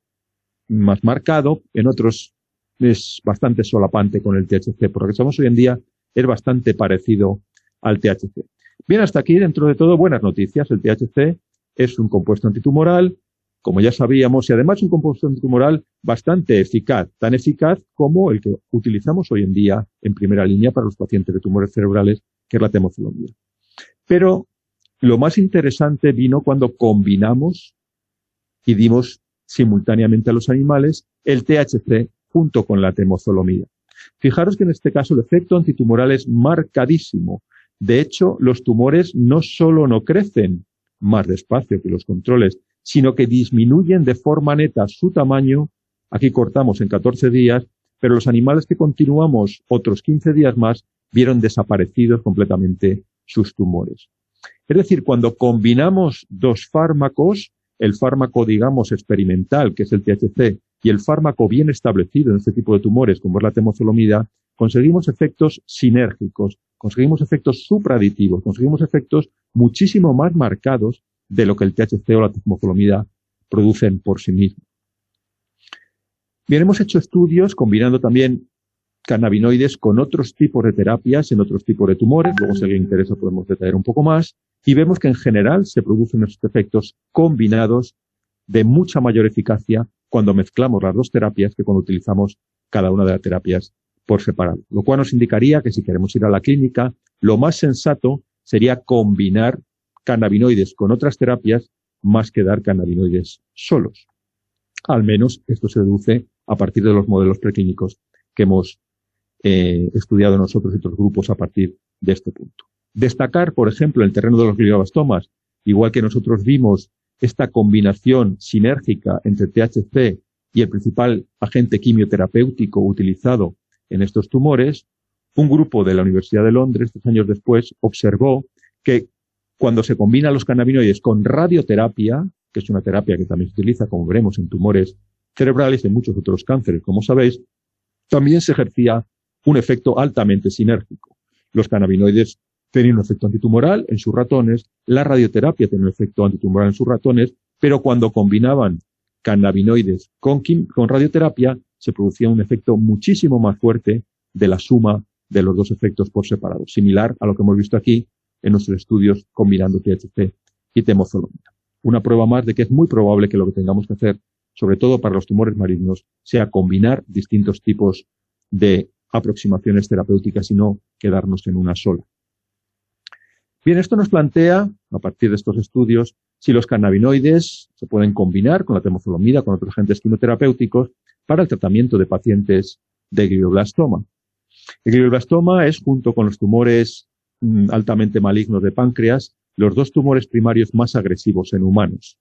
marcado, en otros es bastante solapante con el THC, por lo que sabemos hoy en día es bastante parecido al THC. Bien, hasta aquí, dentro de todo, buenas noticias. El THC es un compuesto antitumoral como ya sabíamos, y además un compuesto antitumoral bastante eficaz, tan eficaz como el que utilizamos hoy en día en primera línea para los pacientes de tumores cerebrales, que es la temozolomida. Pero lo más interesante vino cuando combinamos y dimos simultáneamente a los animales el THC junto con la temozolomida. Fijaros que en este caso el efecto antitumoral es marcadísimo. De hecho, los tumores no solo no crecen más despacio que los controles, sino que disminuyen de forma neta su tamaño. Aquí cortamos en 14 días, pero los animales que continuamos otros 15 días más vieron desaparecidos completamente sus tumores. Es decir, cuando combinamos dos fármacos, el fármaco, digamos, experimental, que es el THC, y el fármaco bien establecido en este tipo de tumores, como es la temozolomida, conseguimos efectos sinérgicos, conseguimos efectos supraditivos, conseguimos efectos muchísimo más marcados de lo que el THC o la temozolomida producen por sí mismos. Bien, hemos hecho estudios combinando también cannabinoides con otros tipos de terapias en otros tipos de tumores, luego si a alguien le interesa podemos detallar un poco más, y vemos que en general se producen estos efectos combinados de mucha mayor eficacia cuando mezclamos las dos terapias que cuando utilizamos cada una de las terapias por separado. Lo cual nos indicaría que si queremos ir a la clínica, lo más sensato sería combinar cannabinoides con otras terapias más que dar cannabinoides solos. Al menos esto se deduce a partir de los modelos preclínicos que hemos estudiado nosotros y otros grupos a partir de este punto. Destacar, por ejemplo, en el terreno de los glioblastomas, igual que nosotros vimos esta combinación sinérgica entre THC y el principal agente quimioterapéutico utilizado en estos tumores, un grupo de la Universidad de Londres, 3 años después, observó que cuando se combinan los cannabinoides con radioterapia, que es una terapia que también se utiliza, como veremos, en tumores cerebrales y en muchos otros cánceres, como sabéis, también se ejercía un efecto altamente sinérgico. Los cannabinoides tenían un efecto antitumoral en sus ratones, la radioterapia tenía un efecto antitumoral en sus ratones, pero cuando combinaban cannabinoides con radioterapia, se producía un efecto muchísimo más fuerte de la suma de los dos efectos por separado, similar a lo que hemos visto aquí en nuestros estudios combinando THC y temozolomida. Una prueba más de que es muy probable que lo que tengamos que hacer, sobre todo para los tumores malignos, sea combinar distintos tipos de aproximaciones terapéuticas y no quedarnos en una sola. Bien, esto nos plantea, a partir de estos estudios, si los cannabinoides se pueden combinar con la temozolomida, con otros agentes quimioterapéuticos, para el tratamiento de pacientes de glioblastoma. El glioblastoma es, junto con los tumores altamente malignos de páncreas, los dos tumores primarios más agresivos en humanos.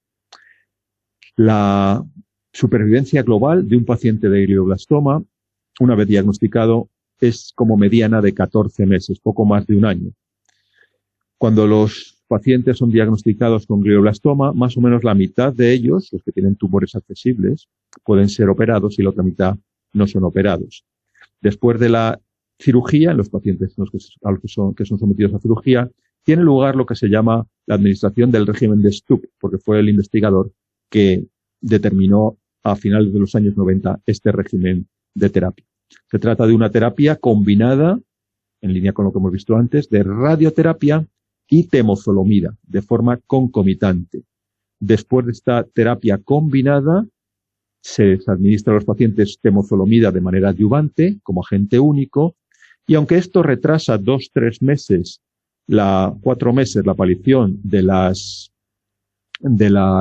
La supervivencia global de un paciente de glioblastoma, una vez diagnosticado, es como mediana de 14 meses, poco más de un año. Cuando los pacientes son diagnosticados con glioblastoma, más o menos la mitad de ellos, los que tienen tumores accesibles, pueden ser operados y la otra mitad no son operados. Después de la cirugía, en los pacientes que son sometidos a cirugía, tiene lugar lo que se llama la administración del régimen de Stupp, porque fue el investigador que determinó a finales de los años 90 este régimen de terapia. Se trata de una terapia combinada, en línea con lo que hemos visto antes, de radioterapia y temozolomida, de forma concomitante. Después de esta terapia combinada, se administra a los pacientes temozolomida de manera adyuvante, como agente único, y aunque esto retrasa 2-3 meses, 4 meses la aparición de las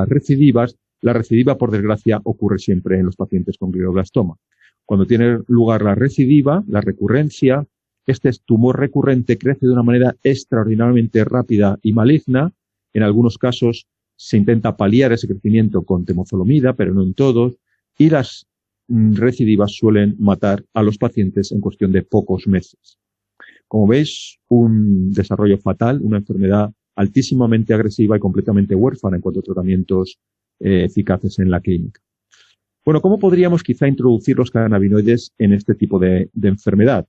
recidivas, la recidiva, por desgracia, ocurre siempre en los pacientes con glioblastoma. Cuando tiene lugar la recidiva, la recurrencia, este tumor recurrente crece de una manera extraordinariamente rápida y maligna. En algunos casos se intenta paliar ese crecimiento con temozolomida, pero no en todos, y las recidivas suelen matar a los pacientes en cuestión de pocos meses. Como veis, un desarrollo fatal, una enfermedad altísimamente agresiva y completamente huérfana en cuanto a tratamientos eficaces en la clínica. Bueno, ¿cómo podríamos quizá introducir los cannabinoides en este tipo de enfermedad?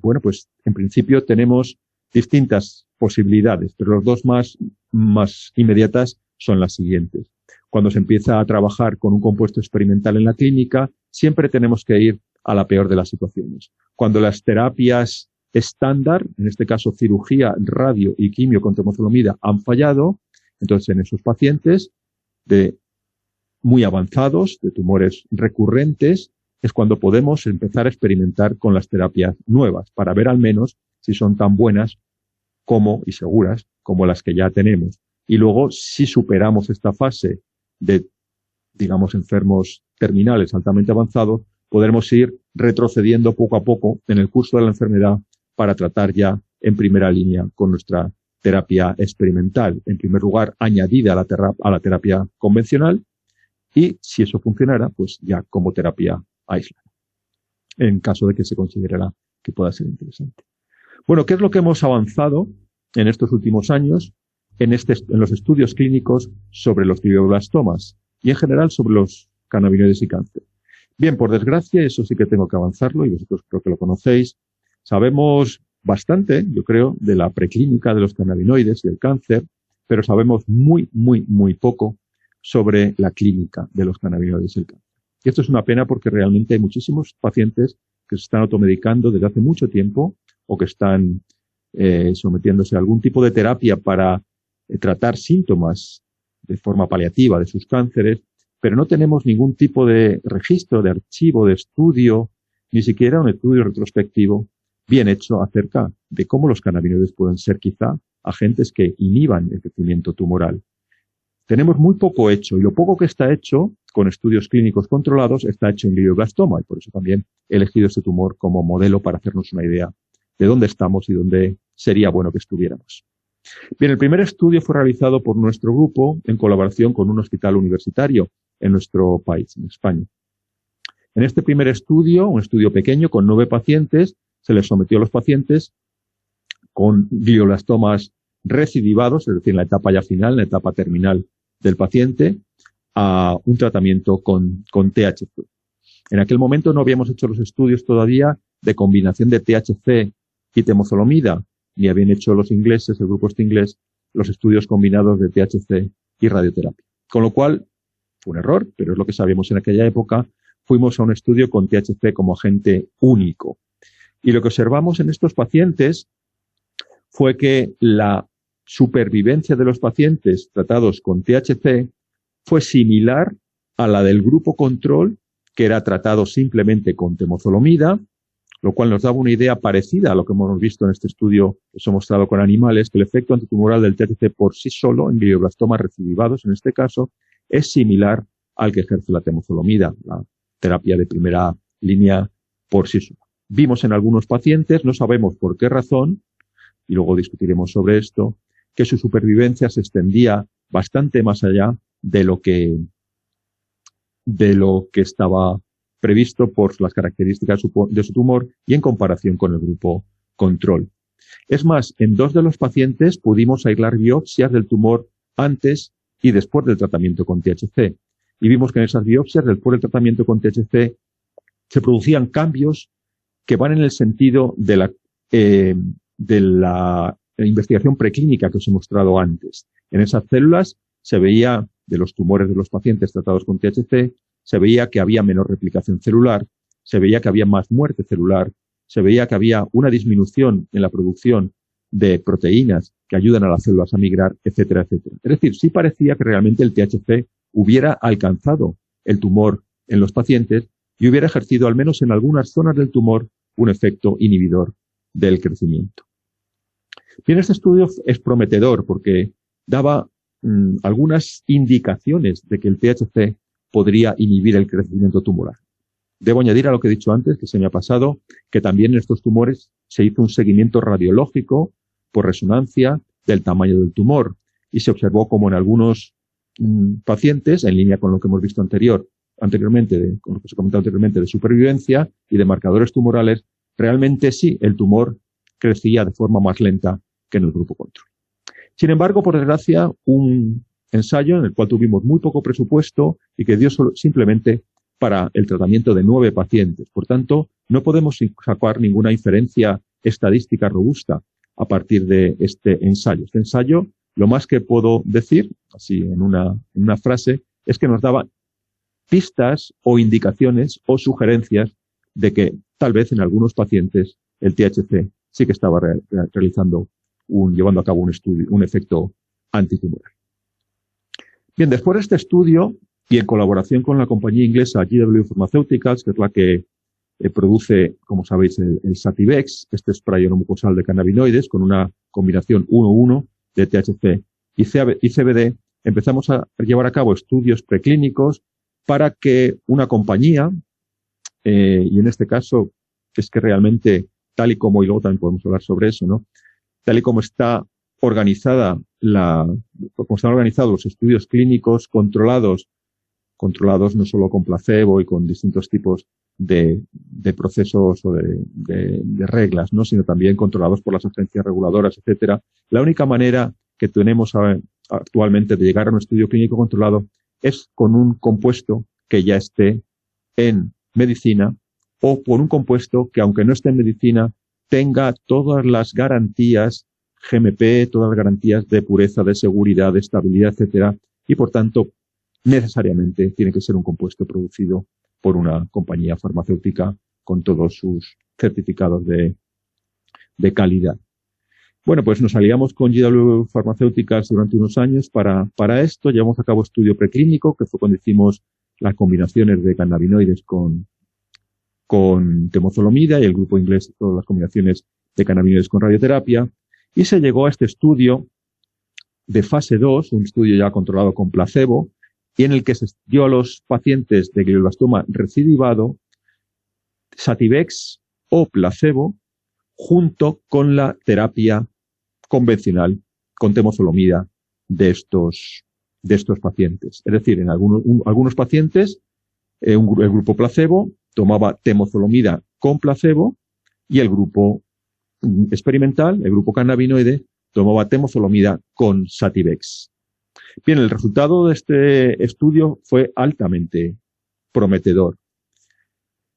Bueno, pues en principio tenemos distintas posibilidades, pero las dos más inmediatas son las siguientes. Cuando se empieza a trabajar con un compuesto experimental en la clínica, siempre tenemos que ir a la peor de las situaciones. Cuando las terapias estándar, en este caso cirugía, radio y quimio con temozolomida, han fallado, entonces en esos pacientes de muy avanzados, de tumores recurrentes, es cuando podemos empezar a experimentar con las terapias nuevas, para ver al menos si son tan buenas como y seguras como las que ya tenemos. Y luego, si superamos esta fase de, digamos, enfermos terminales altamente avanzados, podremos ir retrocediendo poco a poco en el curso de la enfermedad para tratar ya en primera línea con nuestra terapia experimental. En primer lugar, añadida a la terapia convencional y, si eso funcionara, pues ya como terapia aislada, en caso de que se considerara que pueda ser interesante. Bueno, ¿qué es lo que hemos avanzado en estos últimos años en los estudios clínicos sobre los glioblastomas y en general sobre los cannabinoides y cáncer? Bien, por desgracia, eso sí que tengo que avanzarlo y vosotros creo que lo conocéis. Sabemos bastante, yo creo, de la preclínica de los cannabinoides y el cáncer, pero sabemos muy, muy, muy poco sobre la clínica de los cannabinoides y el cáncer. Y esto es una pena porque realmente hay muchísimos pacientes que se están automedicando desde hace mucho tiempo o que están sometiéndose a algún tipo de terapia para tratar síntomas de forma paliativa de sus cánceres, pero no tenemos ningún tipo de registro, de archivo, de estudio, ni siquiera un estudio retrospectivo bien hecho acerca de cómo los cannabinoides pueden ser quizá agentes que inhiban el crecimiento tumoral. Tenemos muy poco hecho y lo poco que está hecho con estudios clínicos controlados está hecho en glioblastoma y por eso también he elegido este tumor como modelo para hacernos una idea de dónde estamos y dónde sería bueno que estuviéramos. Bien, el primer estudio fue realizado por nuestro grupo en colaboración con un hospital universitario en nuestro país, en España. En este primer estudio, un estudio pequeño con 9 pacientes, se les sometió a los pacientes con glioblastomas recidivados, es decir, en la etapa ya final, en la etapa terminal del paciente, a un tratamiento con THC. En aquel momento no habíamos hecho los estudios todavía de combinación de THC y temozolomida, ni habían hecho los ingleses, el grupo este inglés, los estudios combinados de THC y radioterapia. Con lo cual, fue un error, pero es lo que sabíamos en aquella época, fuimos a un estudio con THC como agente único. Y lo que observamos en estos pacientes fue que la supervivencia de los pacientes tratados con THC fue similar a la del grupo control, que era tratado simplemente con temozolomida, lo cual nos daba una idea parecida a lo que hemos visto en este estudio que os he mostrado con animales, que el efecto antitumoral del THC por sí solo, en glioblastomas recidivados en este caso, es similar al que ejerce la temozolomida, la terapia de primera línea por sí sola. Vimos en algunos pacientes, no sabemos por qué razón, y luego discutiremos sobre esto, que su supervivencia se extendía bastante más allá de lo que estaba previsto por las características de su tumor y en comparación con el grupo control. Es más, en 2 de los pacientes pudimos aislar biopsias del tumor antes y después del tratamiento con THC. Y vimos que en esas biopsias, después del tratamiento con THC, se producían cambios que van en el sentido de la investigación preclínica que os he mostrado antes. En esas células se veía, de los tumores de los pacientes tratados con THC, se veía que había menor replicación celular, se veía que había más muerte celular, se veía que había una disminución en la producción de proteínas que ayudan a las células a migrar, etcétera, etcétera. Es decir, sí parecía que realmente el THC hubiera alcanzado el tumor en los pacientes y hubiera ejercido, al menos en algunas zonas del tumor, un efecto inhibidor del crecimiento. Bien, este estudio es prometedor porque daba algunas indicaciones de que el THC podría inhibir el crecimiento tumoral. Debo añadir a lo que he dicho antes, que se me ha pasado, que también en estos tumores se hizo un seguimiento radiológico por resonancia del tamaño del tumor y se observó como en algunos pacientes, en línea con lo que hemos visto anteriormente, con lo que se comentó anteriormente de supervivencia y de marcadores tumorales, realmente sí, el tumor crecía de forma más lenta que en el grupo control. Sin embargo, por desgracia, un ensayo en el cual tuvimos muy poco presupuesto y que dio simplemente para el tratamiento de 9 pacientes. Por tanto, no podemos sacar ninguna inferencia estadística robusta a partir de este ensayo. Este ensayo, lo más que puedo decir, así en una frase, es que nos daba pistas o indicaciones o sugerencias de que tal vez en algunos pacientes el THC sí que estaba llevando a cabo un efecto antitumoral. Bien, después de este estudio, y en colaboración con la compañía inglesa GW Pharmaceuticals, que es la que produce, como sabéis, el Sativex, este spray oromucosal de cannabinoides con una combinación 1:1 de THC y CBD, empezamos a llevar a cabo estudios preclínicos para que una compañía, y en este caso es que realmente, tal y como, y luego también podemos hablar sobre eso, ¿no? Tal y como está organizada como están organizados los estudios clínicos controlados no solo con placebo y con distintos tipos de procesos o de reglas, ¿no? Sino también controlados por las agencias reguladoras, etcétera. La única manera que tenemos actualmente de llegar a un estudio clínico controlado es con un compuesto que ya esté en medicina o por un compuesto que, aunque no esté en medicina, tenga todas las garantías GMP, todas las garantías de pureza, de seguridad, de estabilidad, etcétera, y por tanto necesariamente tiene que ser un compuesto producido por una compañía farmacéutica con todos sus certificados de calidad. Bueno, pues nos aliamos con GW Pharmaceuticals durante unos años para esto. Llevamos a cabo estudio preclínico, que fue cuando hicimos las combinaciones de cannabinoides con temozolomida, y el grupo inglés todas las combinaciones de cannabinoides con radioterapia, y se llegó a este estudio de fase 2, un estudio ya controlado con placebo, y en el que se dio a los pacientes de glioblastoma recidivado Sativex o placebo junto con la terapia convencional con temozolomida de estos pacientes. Es decir, en algunos pacientes el grupo placebo tomaba temozolomida con placebo y el grupo experimental, el grupo cannabinoide, tomaba temozolomida con Sativex. Bien, el resultado de este estudio fue altamente prometedor.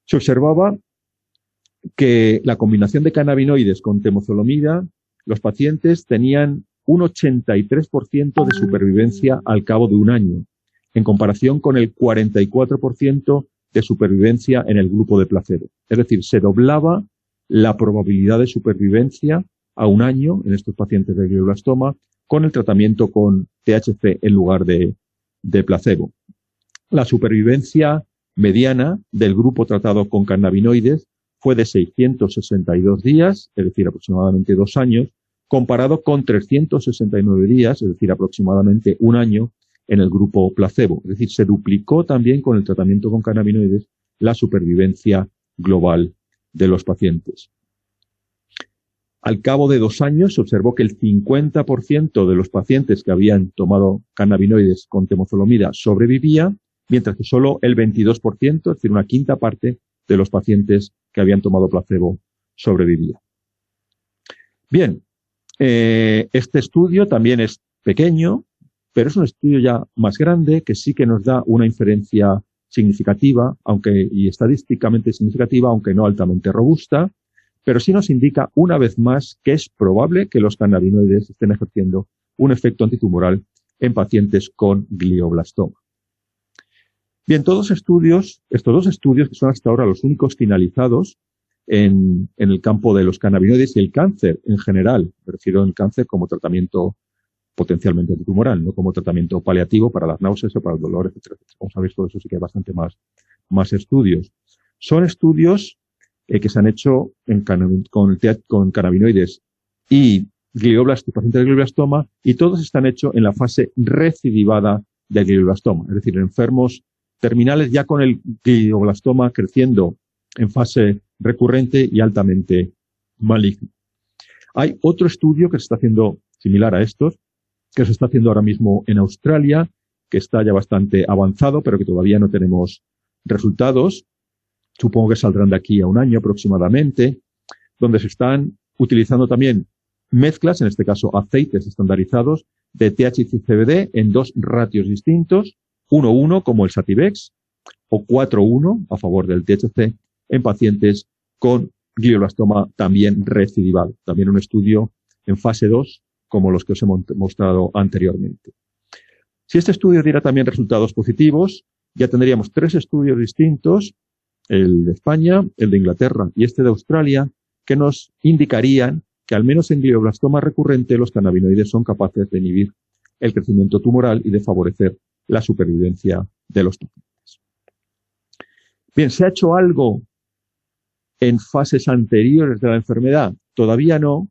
Se observaba que la combinación de cannabinoides con temozolomida, los pacientes tenían un 83% de supervivencia al cabo de un año, en comparación con el 44% de supervivencia en el grupo de placebo. Es decir, se doblaba la probabilidad de supervivencia a un año en estos pacientes de glioblastoma con el tratamiento con THC en lugar de placebo. La supervivencia mediana del grupo tratado con cannabinoides fue de 662 días, es decir, aproximadamente 2 años, comparado con 369 días, es decir, aproximadamente un año, en el grupo placebo. Es decir, se duplicó también con el tratamiento con cannabinoides la supervivencia global de los pacientes. Al cabo de 2 años se observó que el 50% de los pacientes que habían tomado cannabinoides con temozolomida sobrevivía, mientras que solo el 22%, es decir, una quinta parte de los pacientes que habían tomado placebo sobrevivía. Bien, este estudio también es pequeño, pero es un estudio ya más grande que sí que nos da una inferencia significativa, y estadísticamente significativa, aunque no altamente robusta, pero sí nos indica una vez más que es probable que los cannabinoides estén ejerciendo un efecto antitumoral en pacientes con glioblastoma. Bien, estos 2 estudios, que son hasta ahora los únicos finalizados en el campo de los cannabinoides y el cáncer en general, me refiero al cáncer como tratamiento potencialmente antitumoral, no como tratamiento paliativo para las náuseas o para el dolor, etcétera. Como sabéis, todo eso sí que hay bastante más estudios. Son estudios que se han hecho con cannabinoides y pacientes de glioblastoma, y todos están hechos en la fase recidivada del glioblastoma, es decir, enfermos terminales ya con el glioblastoma creciendo en fase recurrente y altamente maligno. Hay otro estudio que se está haciendo similar a estos, que se está haciendo ahora mismo en Australia, que está ya bastante avanzado, pero que todavía no tenemos resultados. Supongo que saldrán de aquí a un año aproximadamente, donde se están utilizando también mezclas, en este caso aceites estandarizados, de THC y CBD en 2 ratios distintos, 1:1 como el Sativex, o 4:1 a favor del THC en pacientes con glioblastoma también recidivado. También un estudio en fase 2, como los que os he mostrado anteriormente. Si este estudio diera también resultados positivos, ya tendríamos 3 estudios distintos, el de España, el de Inglaterra y este de Australia, que nos indicarían que al menos en glioblastoma recurrente los cannabinoides son capaces de inhibir el crecimiento tumoral y de favorecer la supervivencia de los pacientes. Bien, ¿se ha hecho algo en fases anteriores de la enfermedad? Todavía no,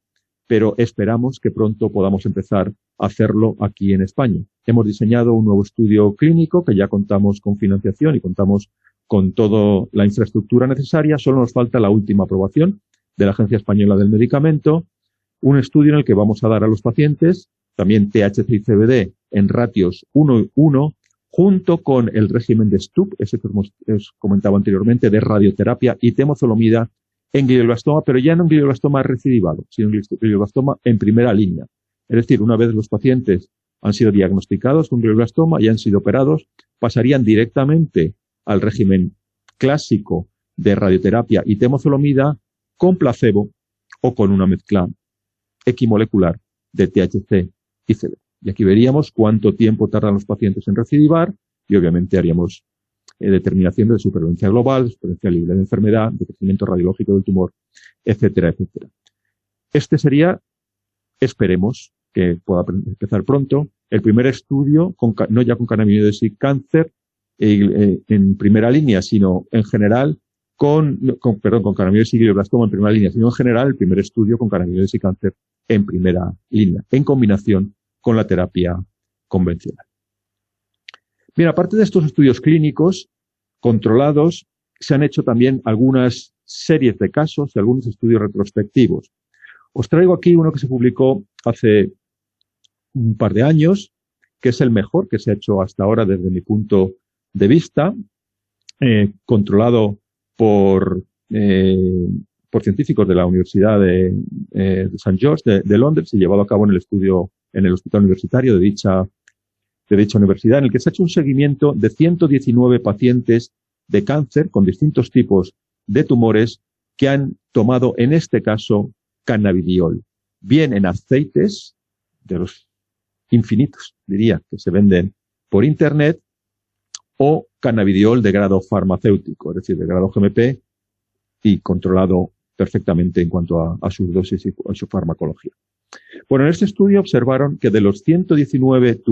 pero esperamos que pronto podamos empezar a hacerlo aquí en España. Hemos diseñado un nuevo estudio clínico que ya contamos con financiación y contamos con toda la infraestructura necesaria. Solo nos falta la última aprobación de la Agencia Española del Medicamento, un estudio en el que vamos a dar a los pacientes también THC y CBD en ratios 1:1, junto con el régimen de STUP, ese que os comentaba anteriormente, de radioterapia y temozolomida en glioblastoma, pero ya no en glioblastoma recidivado, sino en glioblastoma en primera línea. Es decir, una vez los pacientes han sido diagnosticados con glioblastoma y han sido operados, pasarían directamente al régimen clásico de radioterapia y temozolomida con placebo o con una mezcla equimolecular de THC y CBD. Y aquí veríamos cuánto tiempo tardan los pacientes en recidivar y obviamente haríamos determinación de supervivencia global, de supervivencia libre de enfermedad, de crecimiento radiológico del tumor, etcétera, etcétera. Este sería, esperemos que pueda empezar pronto, el primer estudio, no ya con cannabinoides y cáncer en primera línea, sino en general con cannabinoides y glioblastoma en primera línea, sino en general el primer estudio con cannabinoides y cáncer en primera línea, en combinación con la terapia convencional. Bien, aparte de estos estudios clínicos controlados, se han hecho también algunas series de casos y algunos estudios retrospectivos. Os traigo aquí uno que se publicó hace un par de años, que es el mejor que se ha hecho hasta ahora desde mi punto de vista, controlado por científicos de la Universidad de St. George de Londres y llevado a cabo en el hospital universitario de dicha universidad, en el que se ha hecho un seguimiento de 119 pacientes de cáncer con distintos tipos de tumores que han tomado, en este caso, cannabidiol, bien en aceites de los infinitos, diría, que se venden por Internet, o cannabidiol de grado farmacéutico, es decir, de grado GMP y controlado perfectamente en cuanto a sus dosis y a su farmacología. Bueno, en este estudio observaron que de los 119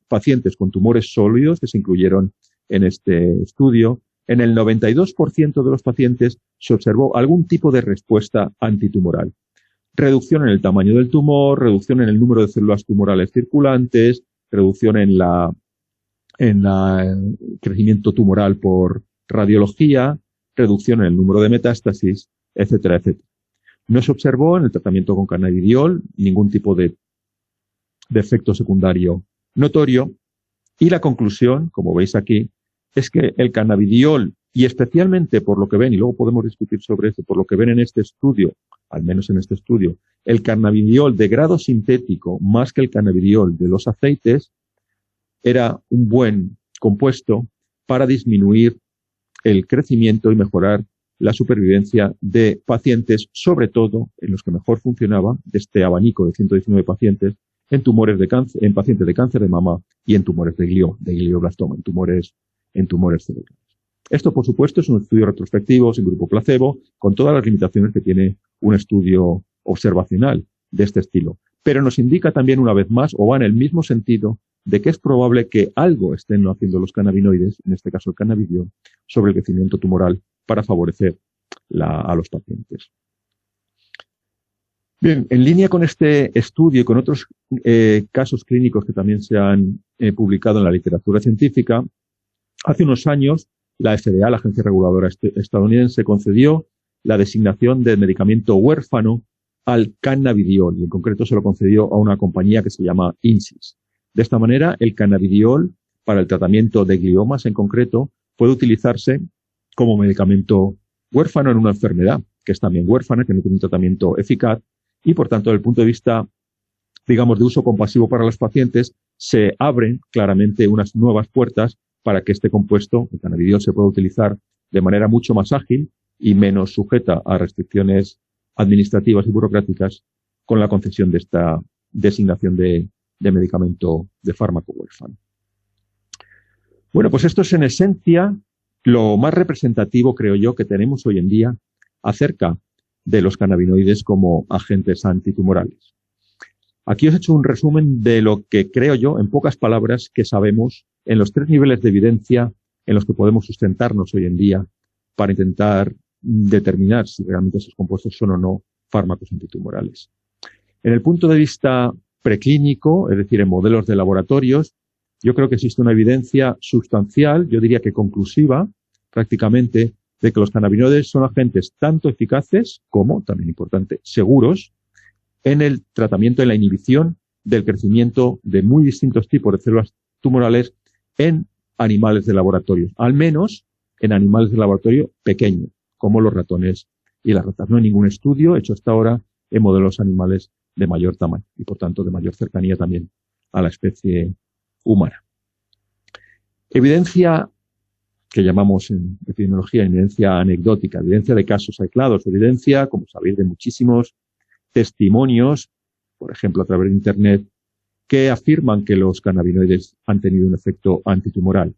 pacientes con tumores sólidos que se incluyeron en este estudio, en el 92% de los pacientes se observó algún tipo de respuesta antitumoral. Reducción en el tamaño del tumor, reducción en el número de células tumorales circulantes, reducción en crecimiento tumoral por radiología, reducción en el número de metástasis, etcétera, etcétera. No se observó en el tratamiento con cannabidiol ningún tipo de efecto secundario notorio y la conclusión, como veis aquí, es que el cannabidiol, y especialmente por lo que ven, y luego podemos discutir sobre eso, por lo que ven en este estudio, al menos en este estudio, el cannabidiol de grado sintético más que el cannabidiol de los aceites era un buen compuesto para disminuir el crecimiento y mejorar la supervivencia de pacientes, sobre todo en los que mejor funcionaba, de este abanico de 119 pacientes, en tumores de cáncer, en pacientes de cáncer de mama y en tumores de glioblastoma, en tumores cerebrales. Esto, por supuesto, es un estudio retrospectivo, sin grupo placebo, con todas las limitaciones que tiene un estudio observacional de este estilo. Pero nos indica también, una vez más, o va en el mismo sentido, de que es probable que algo estén haciendo los cannabinoides, en este caso el cannabidiol, sobre el crecimiento tumoral para favorecer a los pacientes. Bien, en línea con este estudio y con otros casos clínicos que también se han publicado en la literatura científica, hace unos años la FDA, la agencia reguladora estadounidense, concedió la designación de medicamento huérfano al cannabidiol y en concreto se lo concedió a una compañía que se llama Insys. De esta manera, el cannabidiol para el tratamiento de gliomas en concreto puede utilizarse como medicamento huérfano en una enfermedad que es también huérfana, que no tiene un tratamiento eficaz y, por tanto, desde el punto de vista, digamos, de uso compasivo para los pacientes, se abren claramente unas nuevas puertas para que este compuesto, el cannabidiol, se pueda utilizar de manera mucho más ágil y menos sujeta a restricciones administrativas y burocráticas con la concesión de esta designación de medicamento de fármaco huérfano. Bueno, pues esto es en esencia lo más representativo, creo yo, que tenemos hoy en día acerca de los cannabinoides como agentes antitumorales. Aquí os he hecho un resumen de lo que creo yo, en pocas palabras, que sabemos en los 3 niveles de evidencia en los que podemos sustentarnos hoy en día para intentar determinar si realmente esos compuestos son o no fármacos antitumorales. En el punto de vista preclínico, es decir, en modelos de laboratorios, yo creo que existe una evidencia sustancial, yo diría que conclusiva, prácticamente, de que los cannabinoides son agentes tanto eficaces como, también importante, seguros en el tratamiento, en la inhibición del crecimiento de muy distintos tipos de células tumorales en animales de laboratorio, al menos en animales de laboratorio pequeños, como los ratones y las ratas. No hay ningún estudio hecho hasta ahora en modelos animales de mayor tamaño y, por tanto, de mayor cercanía también a la especie humana. Evidencia que llamamos en epidemiología evidencia anecdótica, evidencia de casos aislados, evidencia, como sabéis, de muchísimos testimonios, por ejemplo, a través de Internet, que afirman que los cannabinoides han tenido un efecto antitumoral.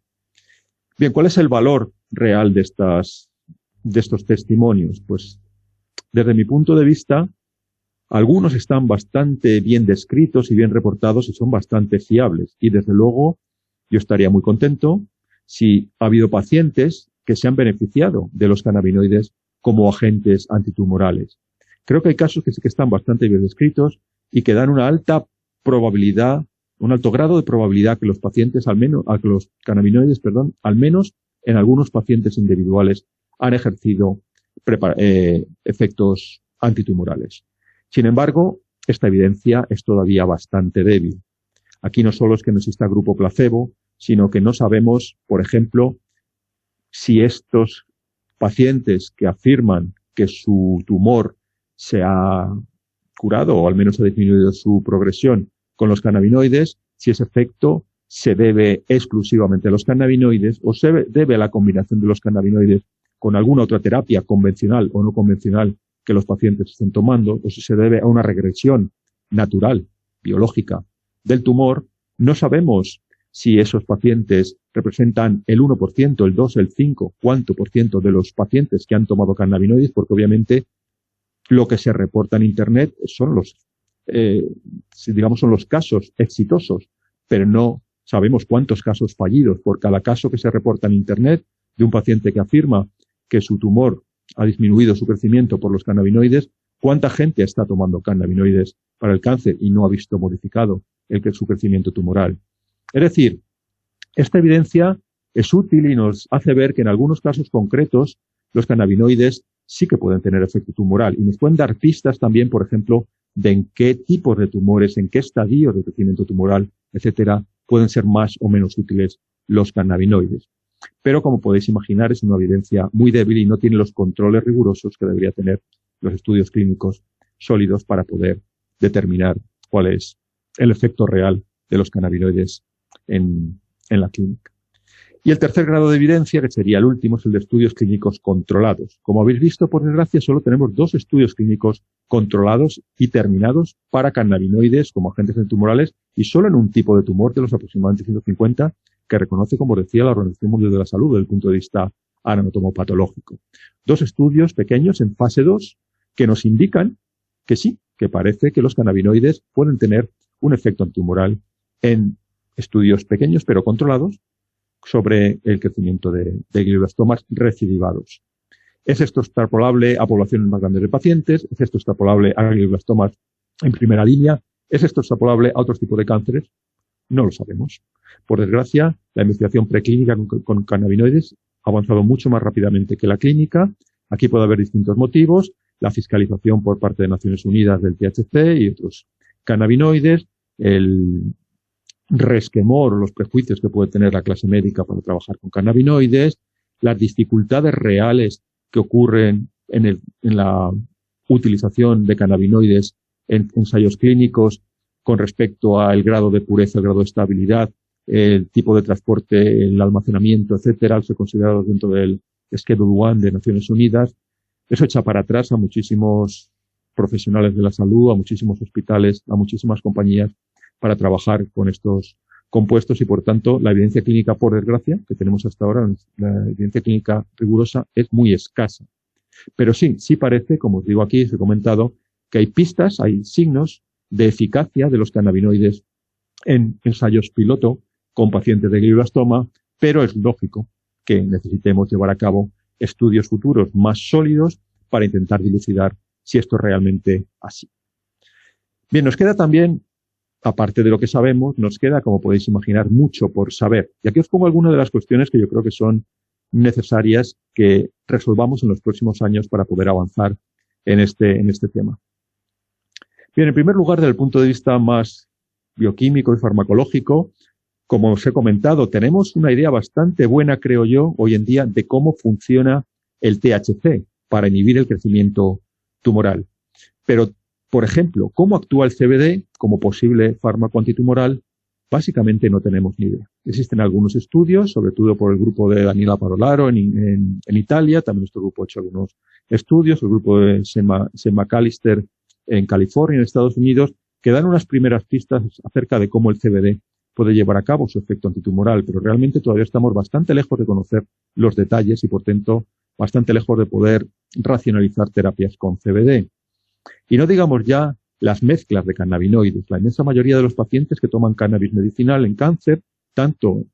Bien, ¿cuál es el valor real de estos testimonios? Pues, desde mi punto de vista, algunos están bastante bien descritos y bien reportados y son bastante fiables. Y, desde luego, yo estaría muy contento si ha habido pacientes que se han beneficiado de los cannabinoides como agentes antitumorales. Creo que hay casos que sí que están bastante bien descritos y que dan una alta probabilidad, un alto grado de probabilidad que los pacientes, que los cannabinoides, al menos en algunos pacientes individuales, han ejercido efectos antitumorales. Sin embargo, esta evidencia es todavía bastante débil. Aquí no solo es que no exista grupo placebo, sino que no sabemos, por ejemplo, si estos pacientes que afirman que su tumor se ha curado o al menos ha disminuido su progresión con los cannabinoides, si ese efecto se debe exclusivamente a los cannabinoides o se debe a la combinación de los cannabinoides con alguna otra terapia convencional o no convencional que los pacientes estén tomando, o si se debe a una regresión natural, biológica, del tumor. No sabemos si esos pacientes representan el 1%, el 2%, el 5%, cuánto por ciento de los pacientes que han tomado cannabinoides, porque obviamente lo que se reporta en Internet son son los casos exitosos, pero no sabemos cuántos casos fallidos. Por cada caso que se reporta en Internet de un paciente que afirma que su tumor ha disminuido su crecimiento por los cannabinoides, ¿cuánta gente está tomando cannabinoides para el cáncer y no ha visto modificado su crecimiento tumoral? Es decir, esta evidencia es útil y nos hace ver que en algunos casos concretos los cannabinoides sí que pueden tener efecto tumoral y nos pueden dar pistas también, por ejemplo, de en qué tipos de tumores, en qué estadios de crecimiento tumoral, etcétera, pueden ser más o menos útiles los cannabinoides. Pero, como podéis imaginar, es una evidencia muy débil y no tiene los controles rigurosos que debería tener los estudios clínicos sólidos para poder determinar cuál es el efecto real de los cannabinoides en la clínica. Y el tercer grado de evidencia, que sería el último, es el de estudios clínicos controlados. Como habéis visto, por desgracia, solo tenemos 2 estudios clínicos controlados y terminados para cannabinoides como agentes antitumorales y solo en un tipo de tumor de los aproximadamente 150 que reconoce, como decía, la Organización Mundial de la Salud desde el punto de vista anatomopatológico. 2 estudios pequeños en fase 2 que nos indican que sí, que parece que los cannabinoides pueden tener un efecto antitumoral en estudios pequeños pero controlados sobre el crecimiento de glioblastomas recidivados. ¿Es esto extrapolable a poblaciones más grandes de pacientes? ¿Es esto extrapolable a glioblastomas en primera línea? ¿Es esto extrapolable a otros tipos de cánceres? No lo sabemos. Por desgracia, la investigación preclínica con cannabinoides ha avanzado mucho más rápidamente que la clínica. Aquí puede haber distintos motivos. La fiscalización por parte de Naciones Unidas del THC y otros cannabinoides, el resquemor o los prejuicios que puede tener la clase médica para trabajar con cannabinoides, las dificultades reales que ocurren en la utilización de cannabinoides en ensayos clínicos con respecto al grado de pureza, el grado de estabilidad, el tipo de transporte, el almacenamiento, etcétera, al ser considerados dentro del Schedule 1 de Naciones Unidas. Eso echa para atrás a muchísimos profesionales de la salud, a muchísimos hospitales, a muchísimas compañías para trabajar con estos compuestos y, por tanto, la evidencia clínica, por desgracia, que tenemos hasta ahora, la evidencia clínica rigurosa, es muy escasa. Pero sí parece, como os digo aquí, os he comentado, que hay pistas, hay signos de eficacia de los cannabinoides en ensayos piloto con pacientes de glioblastoma, pero es lógico que necesitemos llevar a cabo estudios futuros más sólidos para intentar dilucidar si esto es realmente así. Bien, nos queda también, aparte de lo que sabemos, nos queda, como podéis imaginar, mucho por saber. Y aquí os pongo algunas de las cuestiones que yo creo que son necesarias que resolvamos en los próximos años para poder avanzar en este tema. Bien, en primer lugar, desde el punto de vista más bioquímico y farmacológico, como os he comentado, tenemos una idea bastante buena, creo yo, hoy en día, de cómo funciona el THC para inhibir el crecimiento tumoral. Pero, por ejemplo, cómo actúa el CBD como posible fármaco antitumoral, básicamente no tenemos ni idea. Existen algunos estudios, sobre todo por el grupo de Daniela Parolaro en Italia, también nuestro grupo ha hecho algunos estudios, el grupo de Sam McAllister en California, en Estados Unidos, que dan unas primeras pistas acerca de cómo el CBD puede llevar a cabo su efecto antitumoral, pero realmente todavía estamos bastante lejos de conocer los detalles y, por tanto, bastante lejos de poder racionalizar terapias con CBD. Y no digamos ya las mezclas de cannabinoides. La inmensa mayoría de los pacientes que toman cannabis medicinal en cáncer, tanto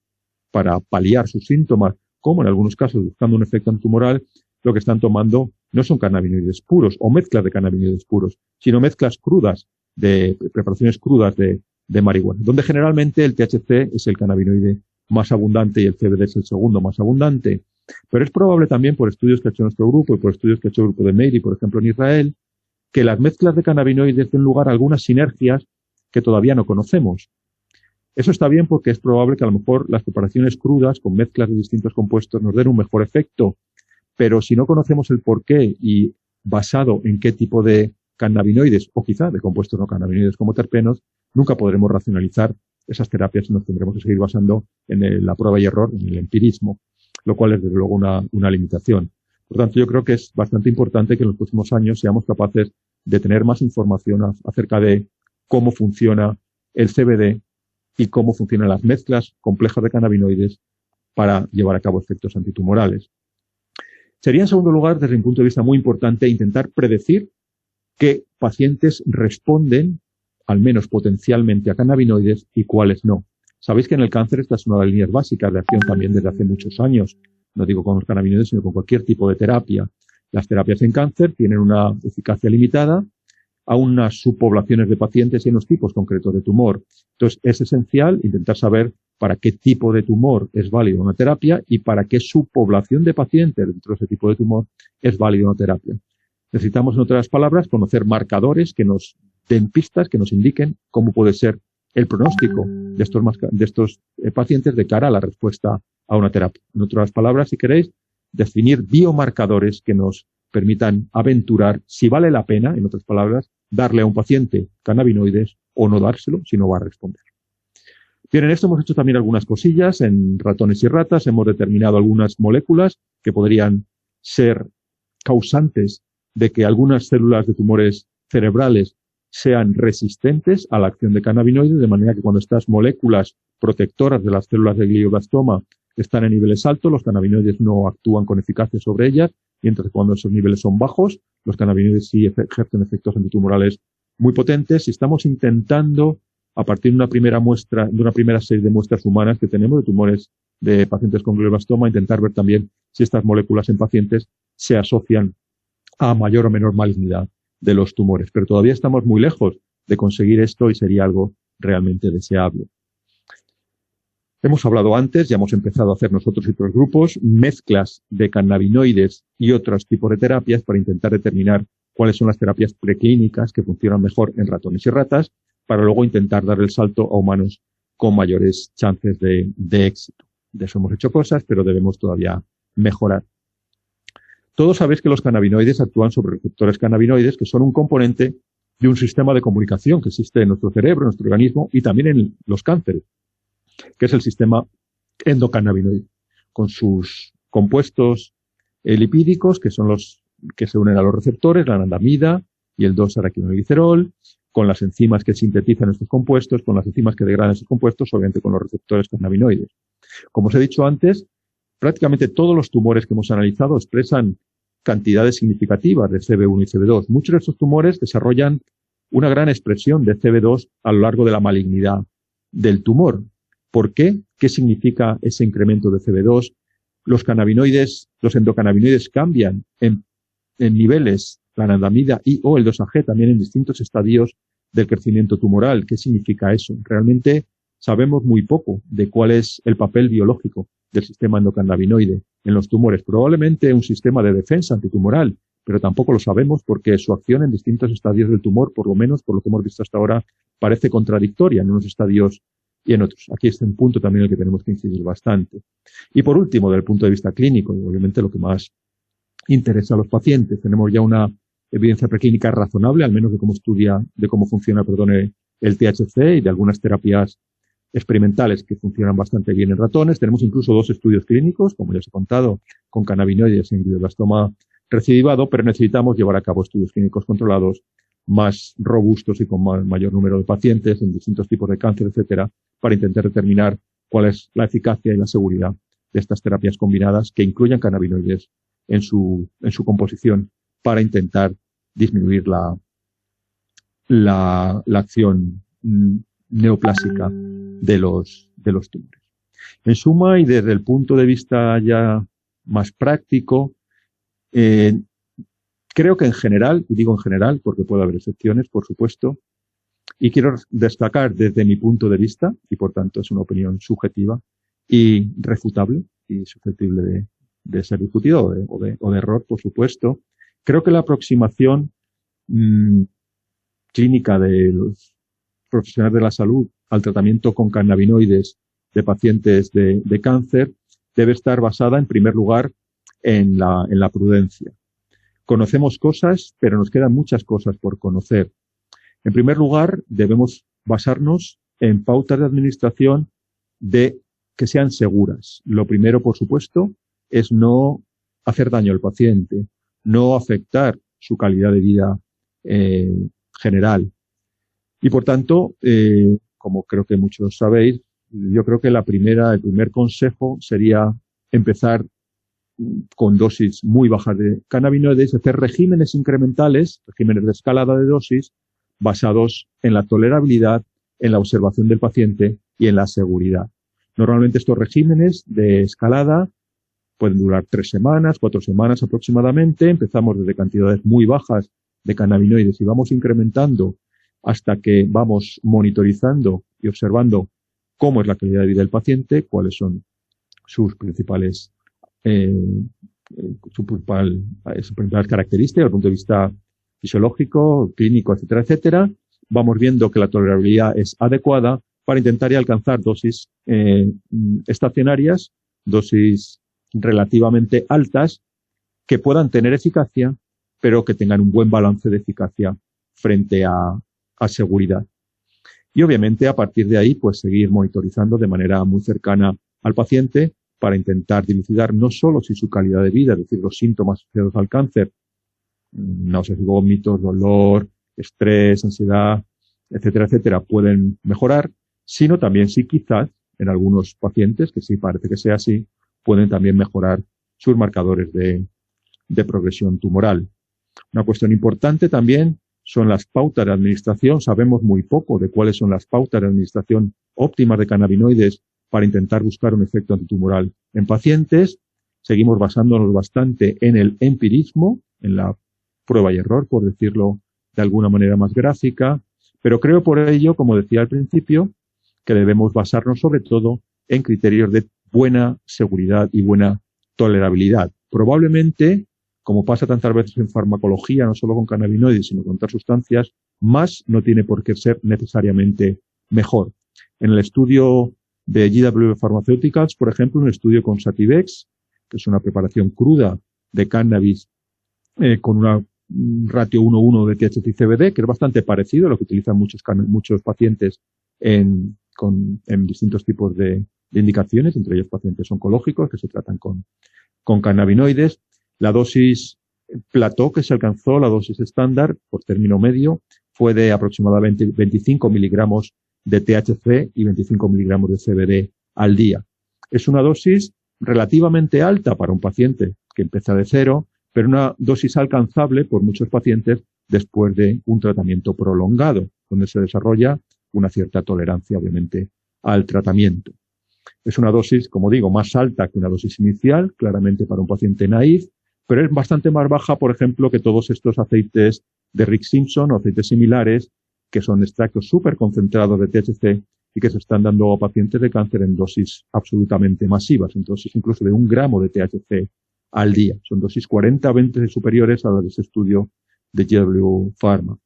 para paliar sus síntomas como en algunos casos buscando un efecto antitumoral, lo que están tomando no son cannabinoides puros o mezclas de cannabinoides puros, sino mezclas crudas, de preparaciones crudas de marihuana, donde generalmente el THC es el cannabinoide más abundante y el CBD es el segundo más abundante. Pero es probable también, por estudios que ha hecho nuestro grupo y por estudios que ha hecho el grupo de Meiri, por ejemplo, en Israel, que las mezclas de cannabinoides den lugar a algunas sinergias que todavía no conocemos. Eso está bien porque es probable que a lo mejor las preparaciones crudas con mezclas de distintos compuestos nos den un mejor efecto, pero si no conocemos el porqué y basado en qué tipo de cannabinoides o quizá de compuestos no cannabinoides como terpenos, nunca podremos racionalizar esas terapias y nos tendremos que seguir basando en la prueba y error, en el empirismo, lo cual es desde luego una limitación. Por tanto, yo creo que es bastante importante que en los próximos años seamos capaces de tener más información acerca de cómo funciona el CBD y cómo funcionan las mezclas complejas de cannabinoides para llevar a cabo efectos antitumorales. Sería, en segundo lugar, desde un punto de vista muy importante, intentar predecir qué pacientes responden, al menos potencialmente, a cannabinoides y cuáles no. Sabéis que en el cáncer esta es una de las líneas básicas de acción también desde hace muchos años. No digo con los cannabinoides, sino con cualquier tipo de terapia. Las terapias en cáncer tienen una eficacia limitada a unas subpoblaciones de pacientes y en unos tipos concretos de tumor. Entonces, es esencial intentar saber para qué tipo de tumor es válida una terapia y para qué subpoblación de pacientes dentro de ese tipo de tumor es válida una terapia. Necesitamos, en otras palabras, conocer marcadores que nos den pistas, que nos indiquen cómo puede ser el pronóstico de estos pacientes de cara a la respuesta a una terapia. En otras palabras, si queréis, definir biomarcadores que nos permitan aventurar si vale la pena, en otras palabras, darle a un paciente cannabinoides o no dárselo si no va a responder. Bien, en esto hemos hecho también algunas cosillas. En ratones y ratas hemos determinado algunas moléculas que podrían ser causantes de que algunas células de tumores cerebrales sean resistentes a la acción de cannabinoides, de manera que cuando estas moléculas protectoras de las células de glioblastoma están en niveles altos, los cannabinoides no actúan con eficacia sobre ellas, mientras que cuando esos niveles son bajos, los cannabinoides sí ejercen efectos antitumorales muy potentes. Y estamos intentando, a partir de una primera muestra, de una primera serie de muestras humanas que tenemos de tumores de pacientes con glioblastoma, intentar ver también si estas moléculas en pacientes se asocian a mayor o menor malignidad de los tumores. Pero todavía estamos muy lejos de conseguir esto y sería algo realmente deseable. Hemos hablado antes, ya hemos empezado a hacer nosotros y otros grupos, mezclas de cannabinoides y otros tipos de terapias para intentar determinar cuáles son las terapias preclínicas que funcionan mejor en ratones y ratas, para luego intentar dar el salto a humanos con mayores chances de éxito. De eso hemos hecho cosas, pero debemos todavía mejorar. Todos sabéis que los cannabinoides actúan sobre receptores cannabinoides, que son un componente de un sistema de comunicación que existe en nuestro cerebro, en nuestro organismo y también en los cánceres, que es el sistema endocannabinoide, con sus compuestos lipídicos, que son los que se unen a los receptores, la anandamida y el 2-araquinoglicerol, con las enzimas que sintetizan estos compuestos, con las enzimas que degradan estos compuestos, obviamente con los receptores cannabinoides. Como os he dicho antes, prácticamente todos los tumores que hemos analizado expresan cantidades significativas de CB1 y CB2. Muchos de estos tumores desarrollan una gran expresión de CB2 a lo largo de la malignidad del tumor. ¿Por qué? ¿Qué significa ese incremento de CB2? Los cannabinoides, los endocannabinoides cambian en niveles, la anandamida y o el 2-AG también en distintos estadios del crecimiento tumoral. ¿Qué significa eso? Realmente sabemos muy poco de cuál es el papel biológico del sistema endocannabinoide en los tumores. Probablemente un sistema de defensa antitumoral, pero tampoco lo sabemos porque su acción en distintos estadios del tumor, por lo menos por lo que hemos visto hasta ahora, parece contradictoria en unos estadios y en otros. Aquí es un punto también en el que tenemos que incidir bastante. Y por último, desde el punto de vista clínico, y obviamente lo que más interesa a los pacientes, tenemos ya una evidencia preclínica razonable, al menos de cómo funciona, el THC y de algunas terapias experimentales que funcionan bastante bien en ratones. Tenemos incluso 2 estudios clínicos, como ya os he contado, con cannabinoides en glioblastoma recidivado, pero necesitamos llevar a cabo estudios clínicos controlados más robustos y con mayor número de pacientes en distintos tipos de cáncer, etcétera, para intentar determinar cuál es la eficacia y la seguridad de estas terapias combinadas que incluyan cannabinoides en su composición para intentar disminuir la acción neoplásica de los tumores. En suma, y desde el punto de vista ya más práctico, creo que en general, y digo en general porque puede haber excepciones, por supuesto, y quiero destacar desde mi punto de vista, y por tanto es una opinión subjetiva y refutable y susceptible de ser discutido o de error, por supuesto, creo que la aproximación clínica de los profesionales de la salud al tratamiento con cannabinoides de pacientes de cáncer debe estar basada, en primer lugar, en la prudencia. Conocemos cosas, pero nos quedan muchas cosas por conocer. En primer lugar, debemos basarnos en pautas de administración que sean seguras. Lo primero, por supuesto, es no hacer daño al paciente, no afectar su calidad de vida general. Y por tanto, como creo que muchos sabéis, yo creo que el primer consejo sería empezar con dosis muy bajas de cannabinoides, hacer regímenes incrementales, regímenes de escalada de dosis, basados en la tolerabilidad, en la observación del paciente y en la seguridad. Normalmente estos regímenes de escalada pueden durar 3 semanas, 4 semanas aproximadamente. Empezamos desde cantidades muy bajas de cannabinoides y vamos incrementando hasta que vamos monitorizando y observando cómo es la calidad de vida del paciente, cuáles son sus principales características desde el punto de vista fisiológico, clínico, etcétera, etcétera. Vamos viendo que la tolerabilidad es adecuada para intentar alcanzar dosis estacionarias, dosis relativamente altas, que puedan tener eficacia, pero que tengan un buen balance de eficacia frente a seguridad. Y obviamente a partir de ahí, pues seguir monitorizando de manera muy cercana al paciente para intentar dilucidar no solo si su calidad de vida, es decir, los síntomas asociados al cáncer, náuseas y vómitos, dolor, estrés, ansiedad, etcétera, etcétera, pueden mejorar, sino también si quizás en algunos pacientes, que sí parece que sea así, pueden también mejorar sus marcadores de progresión tumoral. Una cuestión importante también son las pautas de administración. Sabemos muy poco de cuáles son las pautas de administración óptimas de cannabinoides para intentar buscar un efecto antitumoral en pacientes. Seguimos basándonos bastante en el empirismo, en la prueba y error, por decirlo de alguna manera más gráfica, pero creo por ello, como decía al principio, que debemos basarnos sobre todo en criterios de buena seguridad y buena tolerabilidad. Probablemente, como pasa tantas veces en farmacología, no solo con cannabinoides, sino con otras sustancias, más no tiene por qué ser necesariamente mejor. En el estudio de GW Pharmaceuticals, por ejemplo, un estudio con Sativex, que es una preparación cruda de cannabis con una ratio 1:1 de THC y CBD, que es bastante parecido a lo que utilizan muchos pacientes en distintos tipos de indicaciones, entre ellos pacientes oncológicos que se tratan con cannabinoides. La dosis plató que se alcanzó, la dosis estándar por término medio, fue de aproximadamente 25 miligramos de THC y 25 miligramos de CBD al día. Es una dosis relativamente alta para un paciente que empieza de cero, pero una dosis alcanzable por muchos pacientes después de un tratamiento prolongado, donde se desarrolla una cierta tolerancia, obviamente, al tratamiento. Es una dosis, como digo, más alta que una dosis inicial, claramente para un paciente naïf, pero es bastante más baja, por ejemplo, que todos estos aceites de Rick Simpson o aceites similares, que son extractos súper concentrados de THC y que se están dando a pacientes de cáncer en dosis absolutamente masivas, en dosis incluso de 1 gramo de THC al día. Son dosis 40 veces superiores a las de ese estudio de GW Pharma.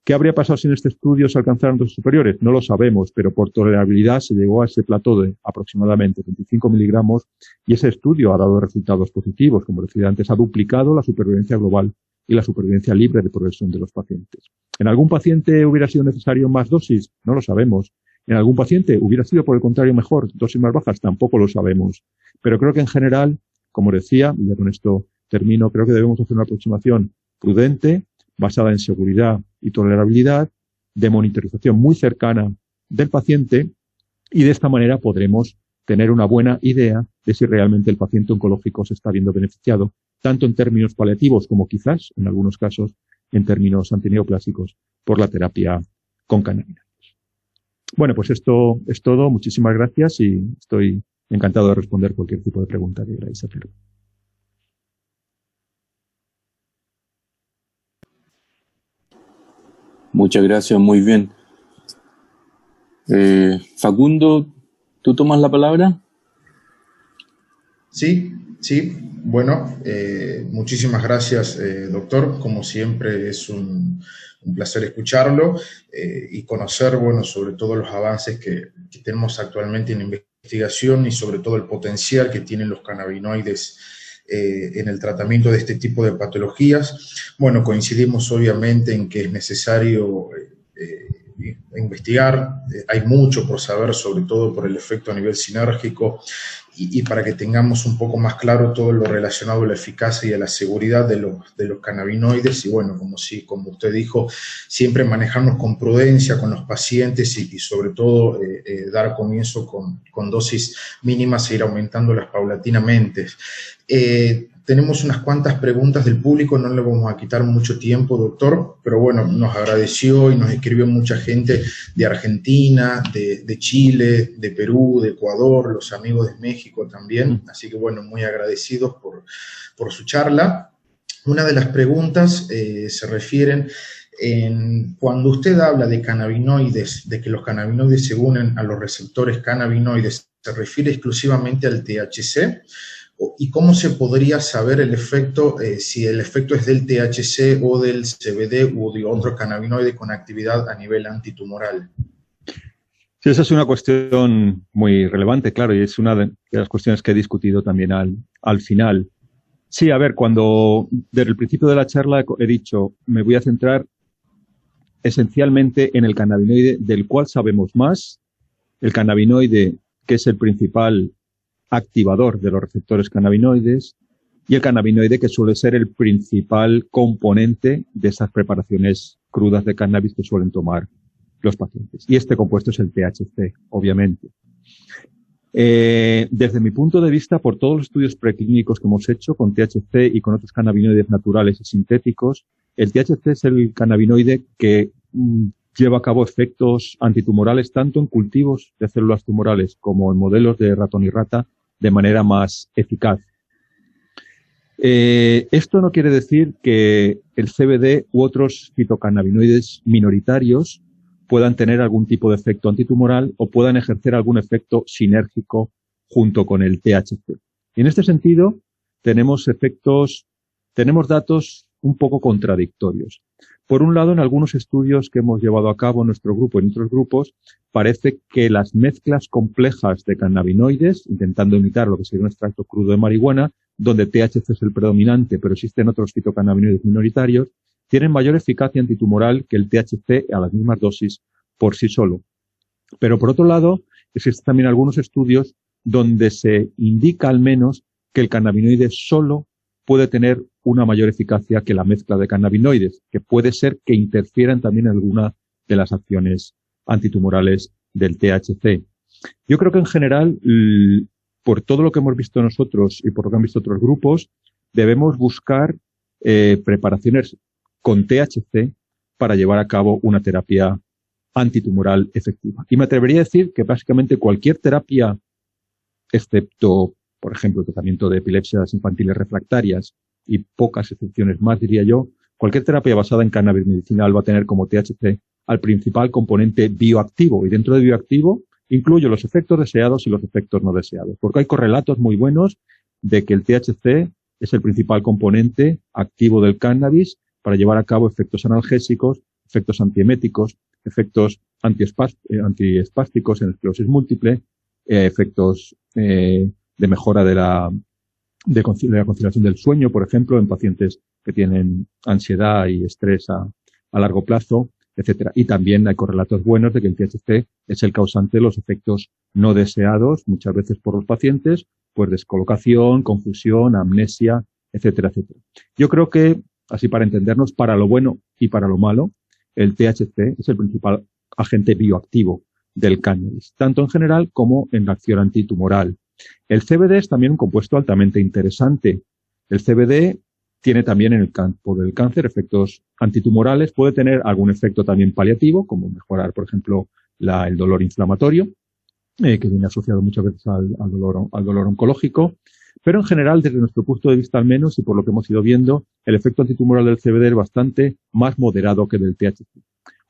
¿Qué habría pasado si en este estudio se alcanzaran dosis superiores? No lo sabemos, pero por tolerabilidad se llegó a ese plató de aproximadamente 25 miligramos y ese estudio ha dado resultados positivos. Como decía antes, ha duplicado la supervivencia global y la supervivencia libre de progresión de los pacientes. ¿En algún paciente hubiera sido necesario más dosis? No lo sabemos. ¿En algún paciente hubiera sido, por el contrario, mejor dosis más bajas? Tampoco lo sabemos. Pero creo que en general, como decía, y ya con esto termino, creo que debemos hacer una aproximación prudente, basada en seguridad y tolerabilidad, de monitorización muy cercana del paciente, y de esta manera podremos tener una buena idea de si realmente el paciente oncológico se está viendo beneficiado, tanto en términos paliativos como quizás, en algunos casos, en términos antineoplásicos por la terapia con cannabinoides. Bueno, pues esto es todo. Muchísimas gracias y estoy encantado de responder cualquier tipo de pregunta que queráis hacer. Muchas gracias, muy bien. Facundo, ¿tú tomas la palabra? Sí, sí. Bueno, muchísimas gracias, doctor. Como siempre, es un placer escucharlo y conocer, bueno, sobre todo los avances que tenemos actualmente en investigación y sobre todo el potencial que tienen los cannabinoides en el tratamiento de este tipo de patologías. Bueno, coincidimos obviamente en que es necesario investigar, hay mucho por saber, sobre todo por el efecto a nivel sinérgico y para que tengamos un poco más claro todo lo relacionado a la eficacia y a la seguridad de los cannabinoides y bueno, como usted dijo, siempre manejarnos con prudencia con los pacientes y sobre todo dar comienzo con dosis mínimas e ir aumentándolas paulatinamente. Tenemos unas cuantas preguntas del público, no le vamos a quitar mucho tiempo, doctor, pero bueno, nos agradeció y nos escribió mucha gente de Argentina, de Chile, de Perú, de Ecuador, los amigos de México también, así que bueno, muy agradecidos por su charla. Una de las preguntas se refieren cuando usted habla de cannabinoides, de que los cannabinoides se unen a los receptores cannabinoides, ¿se refiere exclusivamente al THC? ¿Y cómo se podría saber el efecto, si el efecto es del THC o del CBD u de otro cannabinoide con actividad a nivel antitumoral? Sí, esa es una cuestión muy relevante, claro, y es una de las cuestiones que he discutido también al final. Sí, a ver, cuando desde el principio de la charla he dicho, me voy a centrar esencialmente en el cannabinoide del cual sabemos más, el cannabinoide que es el principal activador de los receptores cannabinoides y el cannabinoide que suele ser el principal componente de esas preparaciones crudas de cannabis que suelen tomar los pacientes. Y este compuesto es el THC, obviamente. Desde mi punto de vista, por todos los estudios preclínicos que hemos hecho con THC y con otros cannabinoides naturales y sintéticos, el THC es el cannabinoide que lleva a cabo efectos antitumorales tanto en cultivos de células tumorales como en modelos de ratón y rata de manera más eficaz. Esto no quiere decir que el CBD u otros fitocannabinoides minoritarios puedan tener algún tipo de efecto antitumoral o puedan ejercer algún efecto sinérgico junto con el THC. Y en este sentido, tenemos datos un poco contradictorios. Por un lado, en algunos estudios que hemos llevado a cabo en nuestro grupo y en otros grupos, parece que las mezclas complejas de cannabinoides, intentando imitar lo que sería un extracto crudo de marihuana, donde THC es el predominante, pero existen otros fitocannabinoides minoritarios, tienen mayor eficacia antitumoral que el THC a las mismas dosis por sí solo. Pero por otro lado, existen también algunos estudios donde se indica al menos que el cannabinoide solo puede tener una mayor eficacia que la mezcla de cannabinoides, que puede ser que interfieran también en alguna de las acciones antitumorales del THC. Yo creo que en general, por todo lo que hemos visto nosotros y por lo que han visto otros grupos, debemos buscar preparaciones con THC para llevar a cabo una terapia antitumoral efectiva. Y me atrevería a decir que básicamente cualquier terapia, excepto, por ejemplo, el tratamiento de epilepsias infantiles refractarias y pocas excepciones más, diría yo, cualquier terapia basada en cannabis medicinal va a tener como THC al principal componente bioactivo. Y dentro de bioactivo incluyo los efectos deseados y los efectos no deseados, porque hay correlatos muy buenos de que el THC es el principal componente activo del cannabis para llevar a cabo efectos analgésicos, efectos antieméticos, efectos antiespásticos en esclerosis múltiple, efectos de mejora de la conciliación del sueño, por ejemplo, en pacientes que tienen ansiedad y estrés a largo plazo, etcétera. Y también hay correlatos buenos de que el THC es el causante de los efectos no deseados, muchas veces por los pacientes, pues descolocación, confusión, amnesia, etcétera, etcétera. Yo creo que, así para entendernos, para lo bueno y para lo malo, el THC es el principal agente bioactivo del cannabis, tanto en general como en la acción antitumoral. El CBD es también un compuesto altamente interesante. El CBD tiene también en el campo del cáncer efectos antitumorales, puede tener algún efecto también paliativo, como mejorar, por ejemplo, el dolor inflamatorio, que viene asociado muchas veces al dolor oncológico. Pero en general, desde nuestro punto de vista al menos, y por lo que hemos ido viendo, el efecto antitumoral del CBD es bastante más moderado que del THC.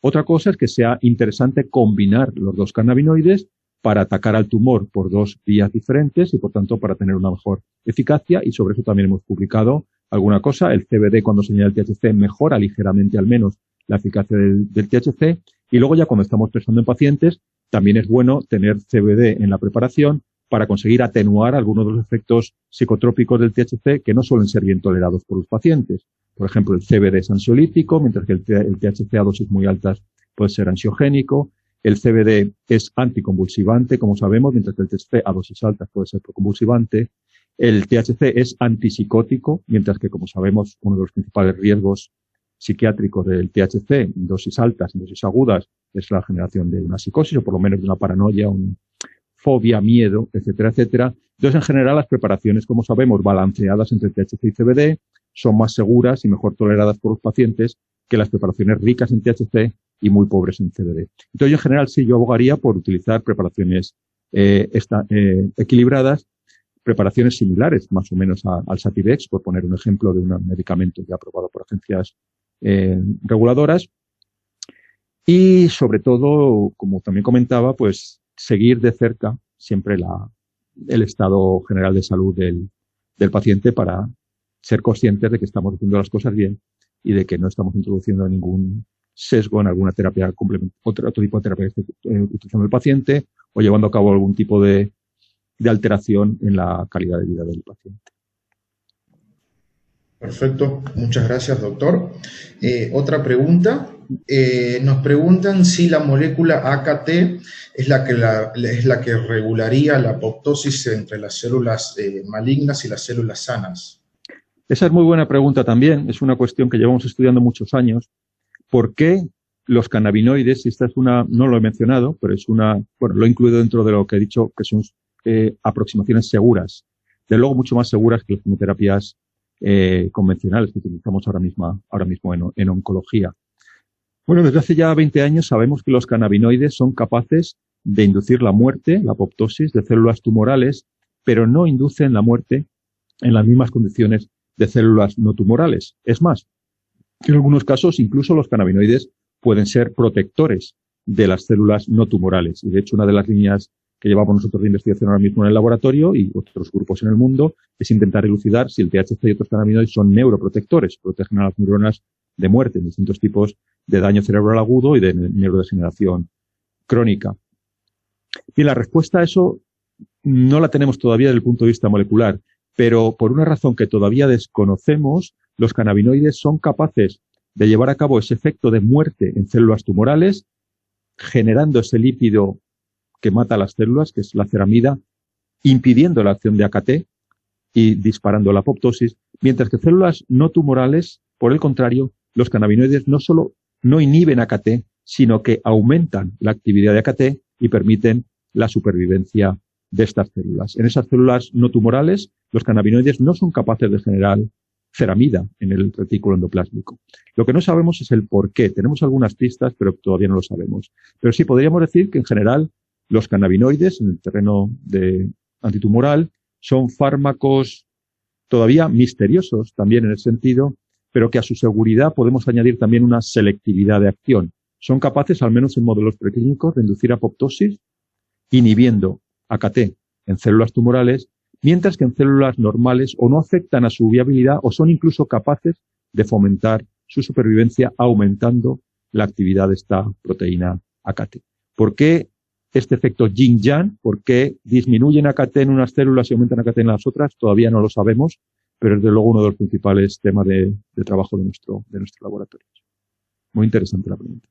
Otra cosa es que sea interesante combinar los dos cannabinoides para atacar al tumor por dos vías diferentes y, por tanto, para tener una mejor eficacia. Y sobre eso también hemos publicado alguna cosa. El CBD, cuando se añade el THC, mejora ligeramente al menos la eficacia del THC. Y luego ya cuando estamos pensando en pacientes, también es bueno tener CBD en la preparación para conseguir atenuar algunos de los efectos psicotrópicos del THC que no suelen ser bien tolerados por los pacientes. Por ejemplo, el CBD es ansiolítico, mientras que el THC a dosis muy altas puede ser ansiogénico. El CBD es anticonvulsivante, como sabemos, mientras que el THC a dosis altas puede ser proconvulsivante. El THC es antipsicótico, mientras que, como sabemos, uno de los principales riesgos psiquiátricos del THC en dosis altas, en dosis agudas, es la generación de una psicosis o por lo menos de una paranoia, una fobia, miedo, etcétera, etcétera. Entonces, en general, las preparaciones, como sabemos, balanceadas entre THC y CBD son más seguras y mejor toleradas por los pacientes que las preparaciones ricas en THC y muy pobres en CBD. Entonces, en general, sí, yo abogaría por utilizar preparaciones equilibradas, preparaciones similares más o menos al Sativex, por poner un ejemplo de un medicamento ya aprobado por agencias reguladoras. Y, sobre todo, como también comentaba, pues seguir de cerca siempre el estado general de salud del paciente para ser conscientes de que estamos haciendo las cosas bien y de que no estamos introduciendo ningún sesgo en alguna terapia otro tipo de terapia que esté utilizando el paciente o llevando a cabo algún tipo de alteración en la calidad de vida del paciente. Perfecto, muchas gracias, doctor. Otra pregunta. Nos preguntan si la molécula AKT es la que regularía la apoptosis entre las células malignas y las células sanas. Esa es muy buena pregunta también. Es una cuestión que llevamos estudiando muchos años. ¿Por qué los cannabinoides, y esta es una, no lo he mencionado, pero es una, bueno, lo he incluido dentro de lo que he dicho, que son aproximaciones seguras, de luego mucho más seguras que las quimioterapias convencionales que utilizamos ahora mismo en oncología? Bueno, desde hace ya 20 años sabemos que los cannabinoides son capaces de inducir la muerte, la apoptosis de células tumorales, pero no inducen la muerte en las mismas condiciones de células no tumorales. Es más, en algunos casos incluso los cannabinoides pueden ser protectores de las células no tumorales. Y de hecho, una de las líneas que llevamos nosotros de investigación ahora mismo en el laboratorio y otros grupos en el mundo es intentar elucidar si el THC y otros cannabinoides son neuroprotectores, protegen a las neuronas de muerte en distintos tipos de daño cerebral agudo y de neurodegeneración crónica. Y la respuesta a eso no la tenemos todavía desde el punto de vista molecular, pero por una razón que todavía desconocemos, los cannabinoides son capaces de llevar a cabo ese efecto de muerte en células tumorales, generando ese lípido que mata a las células, que es la ceramida, impidiendo la acción de AKT y disparando la apoptosis, mientras que células no tumorales, por el contrario, los cannabinoides no solo no inhiben AKT, sino que aumentan la actividad de AKT y permiten la supervivencia de estas células. En esas células no tumorales, los cannabinoides no son capaces de generar ceramida en el retículo endoplásmico. Lo que no sabemos es el por qué. Tenemos algunas pistas, pero todavía no lo sabemos. Pero sí podríamos decir que en general los cannabinoides en el terreno antitumoral son fármacos todavía misteriosos también en el sentido, pero que a su seguridad podemos añadir también una selectividad de acción. Son capaces, al menos en modelos preclínicos, de inducir apoptosis inhibiendo AKT en células tumorales, mientras que en células normales o no afectan a su viabilidad o son incluso capaces de fomentar su supervivencia aumentando la actividad de esta proteína AKT. ¿Por qué este efecto yin-yang? ¿Por qué disminuyen AKT en unas células y aumentan AKT en las otras? Todavía no lo sabemos, pero es de luego uno de los principales temas de trabajo de nuestro laboratorio. Muy interesante la pregunta.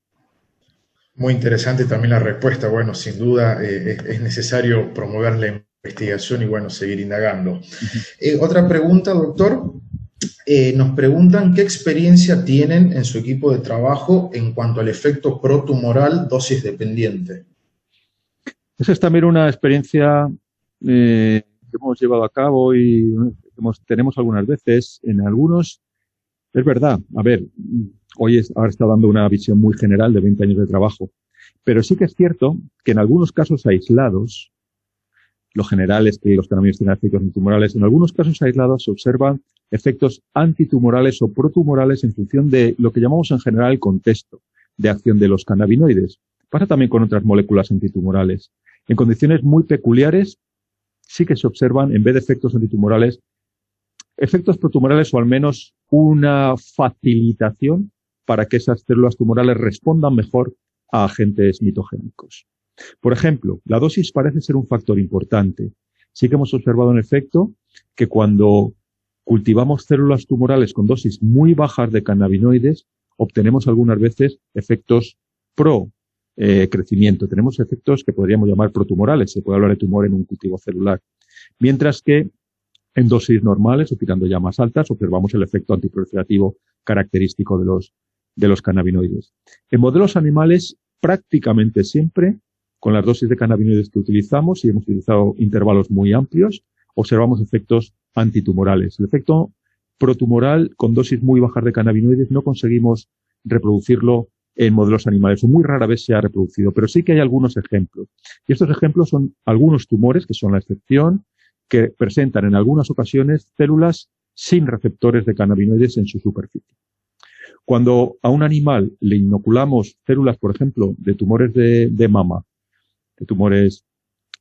Muy interesante también la respuesta. Bueno, sin duda es necesario promover la investigación y, bueno, seguir indagando. Otra pregunta, doctor. Nos preguntan qué experiencia tienen en su equipo de trabajo en cuanto al efecto protumoral dosis dependiente. Esa es también una experiencia que hemos llevado a cabo y tenemos algunas veces. En algunos, es verdad, a ver, ahora está dando una visión muy general de 20 años de trabajo, pero sí que es cierto que en algunos casos aislados, lo general es que los cannabinoides tienen efectos antitumorales, en algunos casos aislados se observan efectos antitumorales o protumorales en función de lo que llamamos en general el contexto de acción de los cannabinoides. Pasa también con otras moléculas antitumorales. En condiciones muy peculiares sí que se observan, en vez de efectos antitumorales, efectos protumorales o al menos una facilitación para que esas células tumorales respondan mejor a agentes mitogénicos. Por ejemplo, la dosis parece ser un factor importante. Sí que hemos observado en efecto que cuando cultivamos células tumorales con dosis muy bajas de cannabinoides, obtenemos algunas veces efectos crecimiento. Tenemos efectos que podríamos llamar protumorales. Se puede hablar de tumor en un cultivo celular. Mientras que en dosis normales o tirando ya más altas observamos el efecto antiproliferativo característico de los cannabinoides. En modelos animales prácticamente siempre con las dosis de cannabinoides que utilizamos, y hemos utilizado intervalos muy amplios, observamos efectos antitumorales. El efecto protumoral con dosis muy bajas de cannabinoides no conseguimos reproducirlo en modelos animales, o muy rara vez se ha reproducido, pero sí que hay algunos ejemplos. Y estos ejemplos son algunos tumores, que son la excepción, que presentan en algunas ocasiones células sin receptores de cannabinoides en su superficie. Cuando a un animal le inoculamos células, por ejemplo, de tumores de mama, de tumores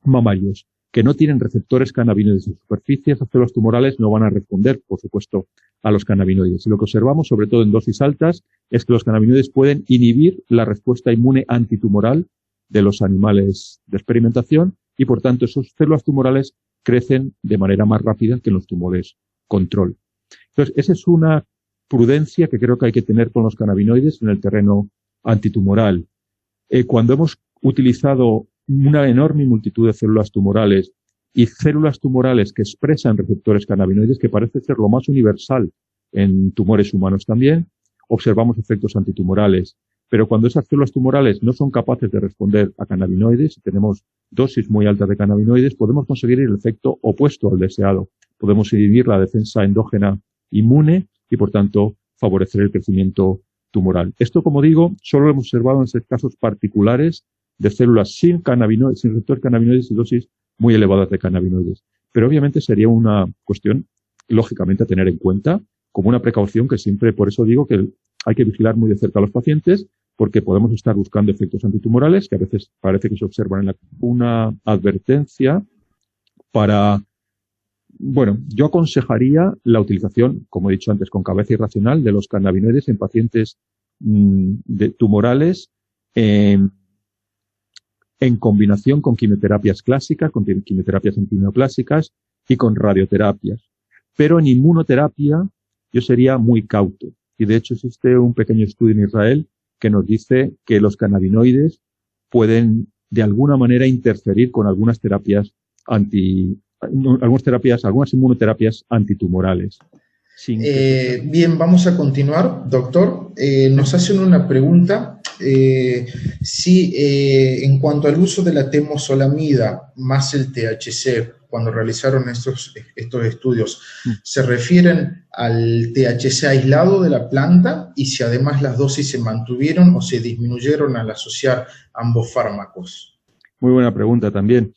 mamarios, que no tienen receptores cannabinoides en superficie, esas células tumorales no van a responder, por supuesto, a los cannabinoides. Y lo que observamos, sobre todo en dosis altas, es que los cannabinoides pueden inhibir la respuesta inmune antitumoral de los animales de experimentación y, por tanto, esas células tumorales crecen de manera más rápida que en los tumores control. Entonces, esa es una prudencia que creo que hay que tener con los cannabinoides en el terreno antitumoral. Cuando hemos utilizado una enorme multitud de células tumorales y células tumorales que expresan receptores cannabinoides, que parece ser lo más universal en tumores humanos también, observamos efectos antitumorales. Pero cuando esas células tumorales no son capaces de responder a cannabinoides, y tenemos dosis muy altas de cannabinoides, podemos conseguir el efecto opuesto al deseado. Podemos inhibir la defensa endógena inmune y, por tanto, favorecer el crecimiento tumoral. Esto, como digo, solo lo hemos observado en casos particulares de células sin cannabinoides, sin receptores cannabinoides y dosis muy elevadas de cannabinoides. Pero obviamente sería una cuestión, lógicamente, a tener en cuenta como una precaución que siempre, por eso digo que hay que vigilar muy de cerca a los pacientes, porque podemos estar buscando efectos antitumorales, que a veces parece que se observan en una advertencia para... Bueno, yo aconsejaría la utilización, como he dicho antes, con cabeza irracional de los cannabinoides en pacientes tumorales en combinación con quimioterapias clásicas, con quimioterapias antineoplásicas y con radioterapias. Pero en inmunoterapia yo sería muy cauto. Y de hecho existe un pequeño estudio en Israel que nos dice que los cannabinoides pueden de alguna manera interferir con algunas algunas inmunoterapias antitumorales. Bien, vamos a continuar, doctor. Nos hacen una pregunta Sí, en cuanto al uso de la temozolamida más el THC, cuando realizaron estos estudios, ¿se refieren al THC aislado de la planta y si además las dosis se mantuvieron o se disminuyeron al asociar ambos fármacos? Muy buena pregunta también.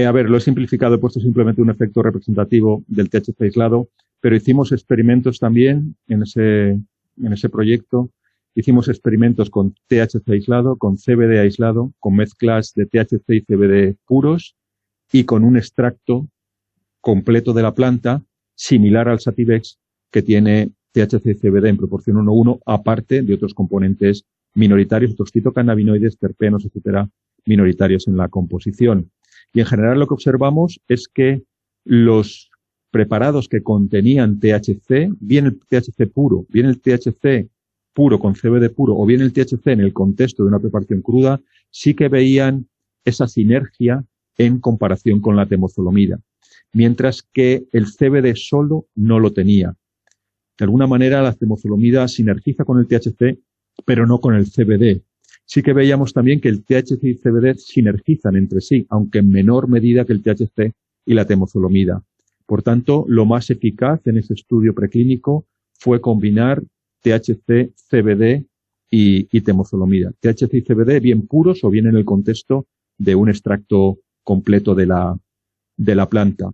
A ver, lo he simplificado, he puesto simplemente un efecto representativo del THC aislado, pero hicimos experimentos también en ese proyecto. Hicimos experimentos con THC aislado, con CBD aislado, con mezclas de THC y CBD puros y con un extracto completo de la planta similar al Sativex que tiene THC y CBD en proporción 1:1, aparte de otros componentes minoritarios, otros fitocannabinoides, terpenos, etcétera, minoritarios en la composición. Y en general lo que observamos es que los preparados que contenían THC, bien el THC puro, bien el THC puro con CBD puro o bien el THC en el contexto de una preparación cruda, sí que veían esa sinergia en comparación con la temozolomida, mientras que el CBD solo no lo tenía. De alguna manera la temozolomida sinergiza con el THC, pero no con el CBD. Sí que veíamos también que el THC y el CBD sinergizan entre sí, aunque en menor medida que el THC y la temozolomida. Por tanto, lo más eficaz en ese estudio preclínico fue combinar THC, CBD y temozolomida. THC y CBD bien puros o bien en el contexto de un extracto completo de la planta.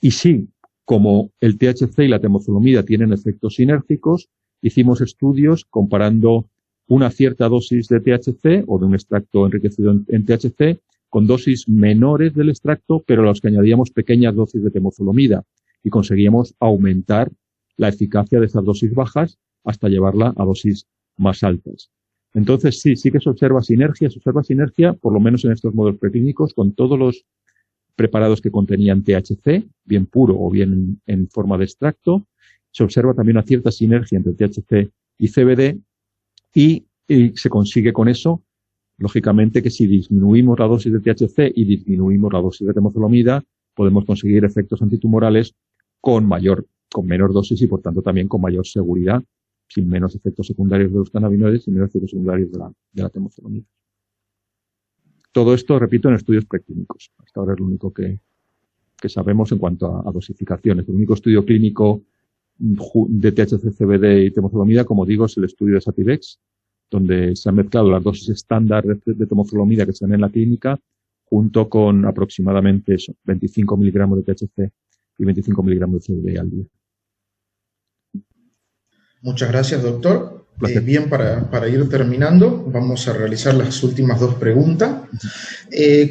Y sí, como el THC y la temozolomida tienen efectos sinérgicos, hicimos estudios comparando una cierta dosis de THC o de un extracto enriquecido en THC con dosis menores del extracto, pero a los que añadíamos pequeñas dosis de temozolomida y conseguíamos aumentar la eficacia de esas dosis bajas hasta llevarla a dosis más altas. Entonces sí que se observa sinergia, por lo menos en estos modelos preclínicos, con todos los preparados que contenían THC, bien puro o bien en forma de extracto. Se observa también una cierta sinergia entre THC y CBD y se consigue con eso, lógicamente, que si disminuimos la dosis de THC y disminuimos la dosis de temozolomida, podemos conseguir efectos antitumorales con menor dosis y, por tanto, también con mayor seguridad, sin menos efectos secundarios de los cannabinoides y menos efectos secundarios de la temozolomida. Todo esto, repito, en estudios preclínicos. Hasta ahora es lo único que sabemos en cuanto a dosificaciones. El único estudio clínico de THC, CBD y temozolomida, como digo, es el estudio de Sativex, donde se han mezclado las dosis estándar de temozolomida que se dan en la clínica, junto con aproximadamente 25 miligramos de THC y 25 miligramos de CBD al día. Muchas gracias, doctor. Bien, para ir terminando, vamos a realizar las últimas dos preguntas.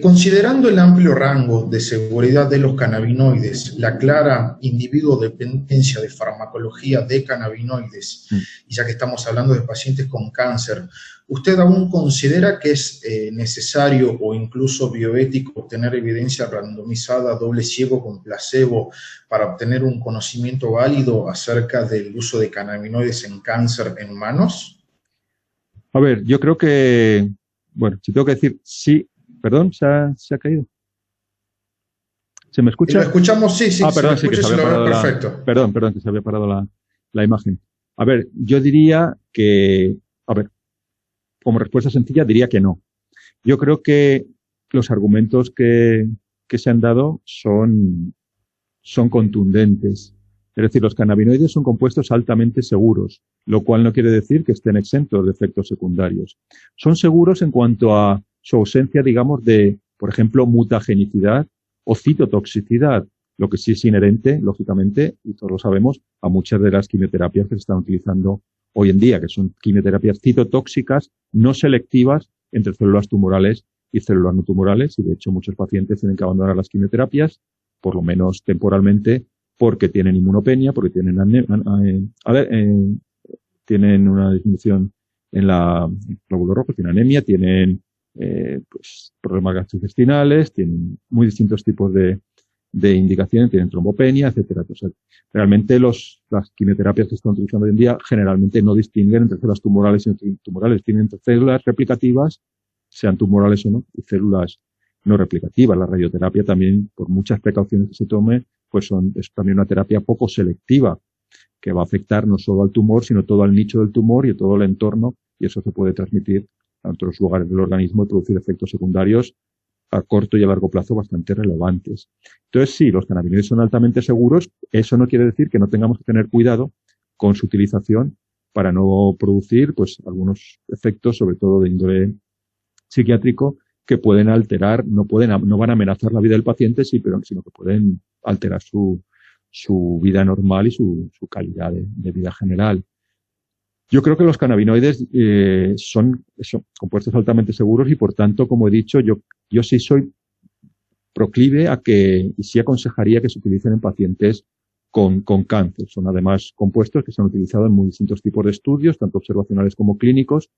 Considerando el amplio rango de seguridad de los cannabinoides, la clara individuo-dependencia de farmacología de cannabinoides, y ya que estamos hablando de pacientes con cáncer, ¿usted aún considera que es necesario o incluso bioético obtener evidencia randomizada, doble ciego con placebo para obtener un conocimiento válido acerca del uso de cannabinoides en cáncer en humanos? A ver, yo creo que, bueno, si tengo que decir sí, perdón, se ha caído. ¿Se me escucha? Lo escuchamos, sí, perdón, sí, que se había parado perfecto. Perdón, que se había parado la imagen. A ver, yo diría que, como respuesta sencilla, diría que no. Yo creo que los argumentos que se han dado son contundentes. Es decir, los cannabinoides son compuestos altamente seguros, lo cual no quiere decir que estén exentos de efectos secundarios. Son seguros en cuanto a su ausencia, digamos, de, por ejemplo, mutagenicidad o citotoxicidad, lo que sí es inherente, lógicamente, y todos lo sabemos, a muchas de las quimioterapias que se están utilizando hoy en día, que son quimioterapias citotóxicas no selectivas entre células tumorales y células no tumorales, y de hecho muchos pacientes tienen que abandonar las quimioterapias, por lo menos temporalmente, porque tienen inmunopenia, porque tienen tienen una disminución en la glóbulo rojo, tienen anemia, tienen problemas gastrointestinales, tienen muy distintos tipos de indicaciones, tienen trombopenia, etcétera. Entonces, realmente las quimioterapias que se están utilizando hoy en día generalmente no distinguen entre células tumorales y no tumorales, tienen entre células replicativas, sean tumorales o no, y células no replicativas. La radioterapia también, por muchas precauciones que se tome, pues es también una terapia poco selectiva, que va a afectar no solo al tumor, sino todo al nicho del tumor y todo el entorno, y eso se puede transmitir a otros lugares del organismo y producir efectos secundarios a corto y a largo plazo bastante relevantes. Entonces, sí, los cannabinoides son altamente seguros. Eso no quiere decir que no tengamos que tener cuidado con su utilización para no producir pues algunos efectos, sobre todo de índole psiquiátrico, que pueden alterar, no van a amenazar la vida del paciente, sino que pueden alterar su vida normal y su calidad de vida general. Yo creo que los cannabinoides son compuestos altamente seguros y, por tanto, como he dicho, yo sí soy proclive a que, y sí aconsejaría que se utilicen en pacientes con cáncer. Son además compuestos que se han utilizado en muy distintos tipos de estudios, tanto observacionales como clínicos,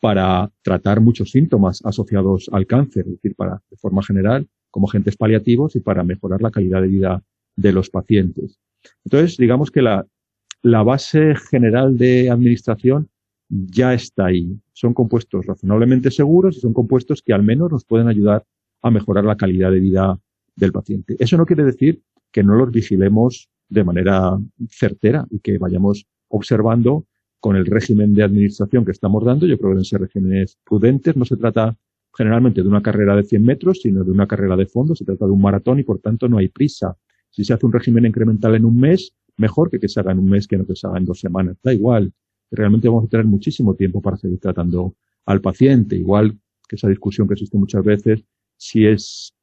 para tratar muchos síntomas asociados al cáncer, es decir, de forma general, como agentes paliativos y para mejorar la calidad de vida de los pacientes. Entonces, digamos que la base general de administración ya está ahí. Son compuestos razonablemente seguros y son compuestos que al menos nos pueden ayudar a mejorar la calidad de vida del paciente. Eso no quiere decir que no los vigilemos de manera certera y que vayamos observando con el régimen de administración que estamos dando. Yo creo que deben ser regímenes prudentes. No se trata generalmente de una carrera de 100 metros, sino de una carrera de fondo. Se trata de un maratón y, por tanto, no hay prisa. Si se hace un régimen incremental en un mes, mejor que se haga en un mes que no que se haga en 2 semanas. Da igual. Realmente vamos a tener muchísimo tiempo para seguir tratando al paciente. Igual que esa discusión que existe muchas veces, si es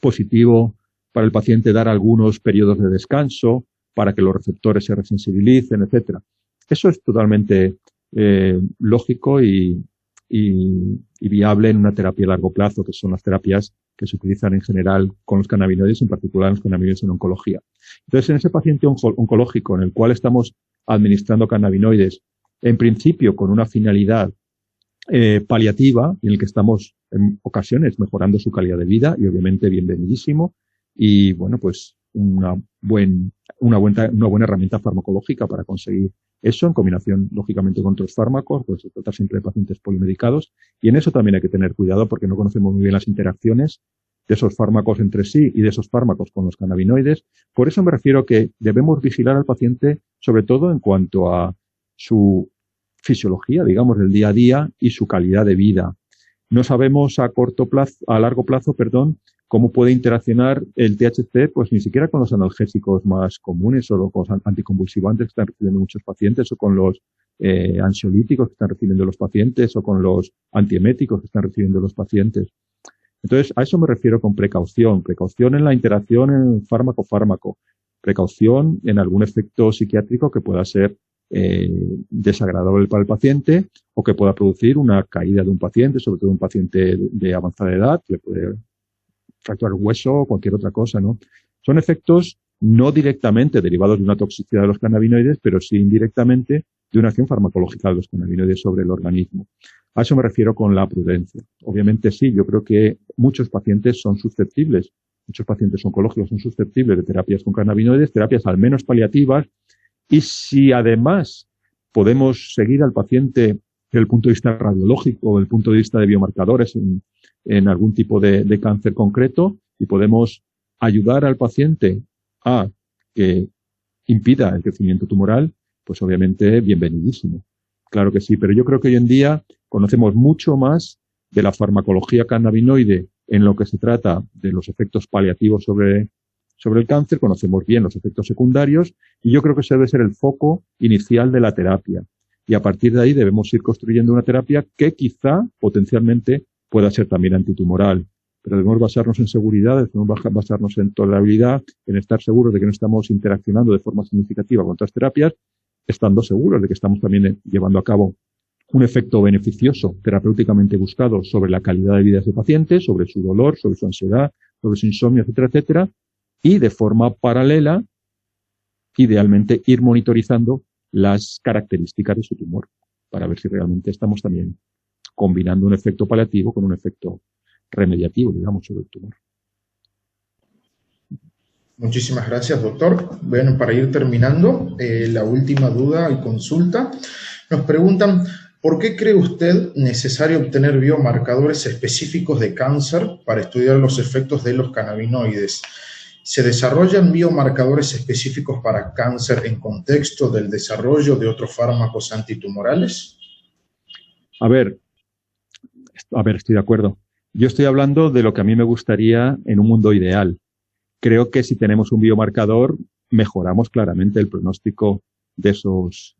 positivo para el paciente dar algunos periodos de descanso para que los receptores se resensibilicen, etcétera. Eso es totalmente lógico y viable en una terapia a largo plazo, que son las terapias que se utilizan en general con los cannabinoides, en particular los cannabinoides en oncología. Entonces, en ese paciente oncológico en el cual estamos administrando cannabinoides, en principio con una finalidad paliativa, y en el que estamos en ocasiones mejorando su calidad de vida, y obviamente bienvenidísimo, y bueno, pues una buena herramienta farmacológica para conseguir eso, en combinación, lógicamente, con otros fármacos, pues se trata siempre de pacientes polimedicados, y en eso también hay que tener cuidado porque no conocemos muy bien las interacciones de esos fármacos entre sí y de esos fármacos con los cannabinoides. Por eso me refiero que debemos vigilar al paciente, sobre todo en cuanto a su fisiología, digamos, del día a día y su calidad de vida. No sabemos a largo plazo, cómo puede interaccionar el THC, pues ni siquiera con los analgésicos más comunes o con los anticonvulsivantes que están recibiendo muchos pacientes, o con los ansiolíticos que están recibiendo los pacientes, o con los antieméticos que están recibiendo los pacientes. Entonces, a eso me refiero con precaución. Precaución en la interacción en fármaco-fármaco. Precaución en algún efecto psiquiátrico que pueda ser desagradable para el paciente o que pueda producir una caída de un paciente, sobre todo un paciente de avanzada edad, que le puede fracturar el hueso o cualquier otra cosa, ¿no? Son efectos no directamente derivados de una toxicidad de los cannabinoides, pero sí indirectamente de una acción farmacológica de los cannabinoides sobre el organismo. A eso me refiero con la prudencia. Obviamente sí, yo creo que muchos pacientes son susceptibles, muchos pacientes oncológicos son susceptibles de terapias con cannabinoides, terapias al menos paliativas, y si además podemos seguir al paciente desde el punto de vista radiológico o desde el punto de vista de biomarcadores en algún tipo de cáncer concreto, y podemos ayudar al paciente a que impida el crecimiento tumoral, pues obviamente bienvenidísimo. Claro que sí, pero yo creo que hoy en día conocemos mucho más de la farmacología cannabinoide en lo que se trata de los efectos paliativos sobre el cáncer, conocemos bien los efectos secundarios, y yo creo que ese debe ser el foco inicial de la terapia. Y a partir de ahí debemos ir construyendo una terapia que quizá potencialmente pueda ser también antitumoral. Pero debemos basarnos en seguridad, debemos basarnos en tolerabilidad, en estar seguros de que no estamos interaccionando de forma significativa con otras terapias, estando seguros de que estamos también llevando a cabo un efecto beneficioso terapéuticamente buscado sobre la calidad de vida de ese paciente, sobre su dolor, sobre su ansiedad, sobre su insomnio, etcétera, etcétera, y de forma paralela, idealmente, ir monitorizando las características de su tumor para ver si realmente estamos también combinando un efecto paliativo con un efecto remediativo, digamos, sobre el tumor. Muchísimas gracias, doctor. Bueno, para ir terminando, la última duda y consulta. Nos preguntan, ¿por qué cree usted necesario obtener biomarcadores específicos de cáncer para estudiar los efectos de los cannabinoides? ¿Se desarrollan biomarcadores específicos para cáncer en contexto del desarrollo de otros fármacos antitumorales? A ver, A ver, estoy de acuerdo. Yo estoy hablando de lo que a mí me gustaría en un mundo ideal. Creo que si tenemos un biomarcador, mejoramos claramente el pronóstico de esos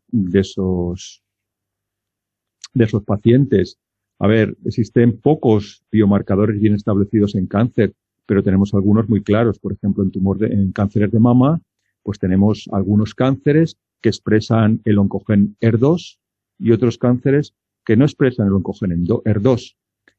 pacientes. A ver, existen pocos biomarcadores bien establecidos en cáncer, pero tenemos algunos muy claros. Por ejemplo, en cánceres de mama, pues tenemos algunos cánceres que expresan el oncogen ER2 y otros cánceres que no expresan el oncogen ER2.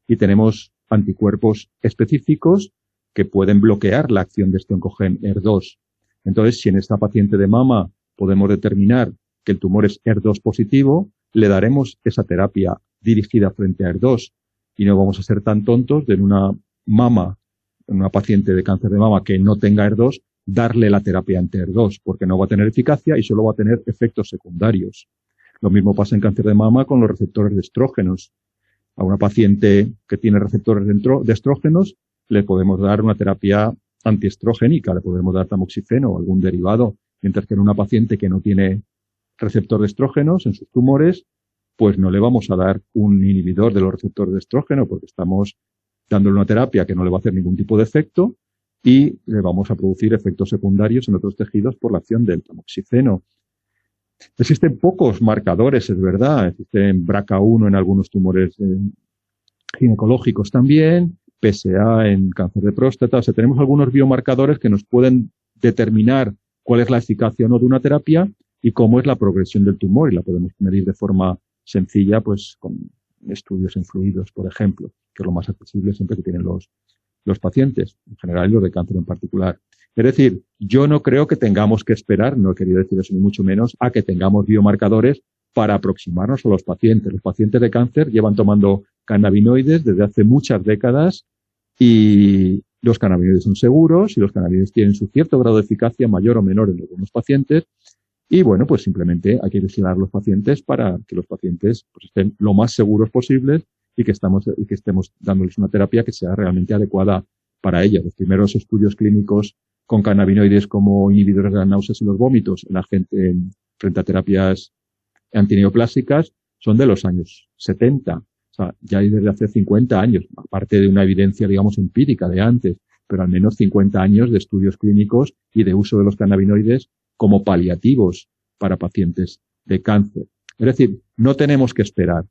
Y tenemos anticuerpos específicos que pueden bloquear la acción de este oncogen ER2. Entonces, si en esta paciente de mama podemos determinar que el tumor es ER2 positivo, le daremos esa terapia dirigida frente a ER2 y no vamos a ser tan tontos de en una paciente de cáncer de mama que no tenga ER2, darle la terapia ante ER2 porque no va a tener eficacia y solo va a tener efectos secundarios. Lo mismo pasa en cáncer de mama con los receptores de estrógenos. A una paciente que tiene receptores de estrógenos le podemos dar una terapia antiestrogénica, le podemos dar tamoxifeno o algún derivado, mientras que en una paciente que no tiene receptor de estrógenos en sus tumores, pues no le vamos a dar un inhibidor de los receptores de estrógeno porque estamos dándole una terapia que no le va a hacer ningún tipo de efecto y le vamos a producir efectos secundarios en otros tejidos por la acción del tamoxifeno. Existen pocos marcadores, es verdad. Existen BRCA1 en algunos tumores ginecológicos también, PSA en cáncer de próstata. O sea, tenemos algunos biomarcadores que nos pueden determinar cuál es la eficacia o no de una terapia y cómo es la progresión del tumor, y la podemos medir de forma sencilla, pues con estudios en fluidos, por ejemplo, que es lo más accesible siempre que tienen los pacientes, en general y los de cáncer en particular. Es decir, yo no creo que tengamos que esperar, no he querido decir eso ni mucho menos, a que tengamos biomarcadores para aproximarnos a los pacientes. Los pacientes de cáncer llevan tomando cannabinoides desde hace muchas décadas y los cannabinoides son seguros y los cannabinoides tienen su cierto grado de eficacia, mayor o menor en algunos pacientes. Y bueno, pues simplemente hay que vigilar a los pacientes para que los pacientes pues, estén lo más seguros posibles y que estemos dándoles una terapia que sea realmente adecuada para ellos. Los primeros estudios clínicos con cannabinoides como inhibidores de las náuseas y los vómitos en la gente frente a terapias antineoplásicas son de los años 70. O sea, ya hay desde hace 50 años, aparte de una evidencia, digamos, empírica de antes, pero al menos 50 años de estudios clínicos y de uso de los cannabinoides como paliativos para pacientes de cáncer. Es decir, no tenemos que esperar.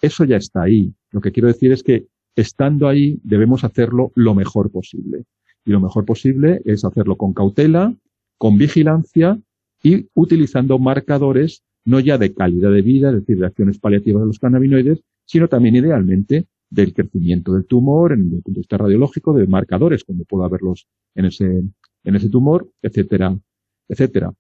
Eso ya está ahí. Lo que quiero decir es que estando ahí debemos hacerlo lo mejor posible. Y lo mejor posible es hacerlo con cautela, con vigilancia y utilizando marcadores no ya de calidad de vida, es decir, de acciones paliativas de los cannabinoides, sino también idealmente del crecimiento del tumor, en el punto de vista radiológico, de marcadores, como pueda haberlos en ese tumor, etcétera, etcétera.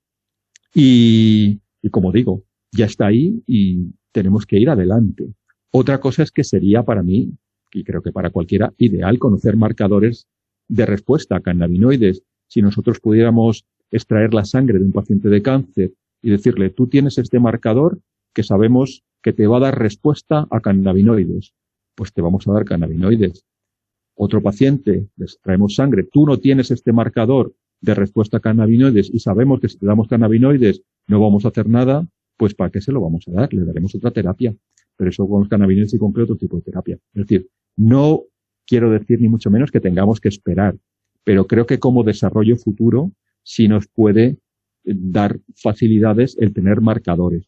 Y como digo, ya está ahí y tenemos que ir adelante. Otra cosa es que sería para mí, y creo que para cualquiera, ideal conocer marcadores de respuesta a cannabinoides. Si nosotros pudiéramos extraer la sangre de un paciente de cáncer y decirle, tú tienes este marcador que sabemos que te va a dar respuesta a cannabinoides, pues te vamos a dar cannabinoides. Otro paciente, le extraemos sangre, tú no tienes este marcador de respuesta a cannabinoides y sabemos que si te damos cannabinoides no vamos a hacer nada, pues ¿para qué se lo vamos a dar? Le daremos otra terapia. Pero eso con los cannabinoides y con otro tipo de terapia. Es decir, no quiero decir ni mucho menos que tengamos que esperar, pero creo que como desarrollo futuro sí nos puede dar facilidades el tener marcadores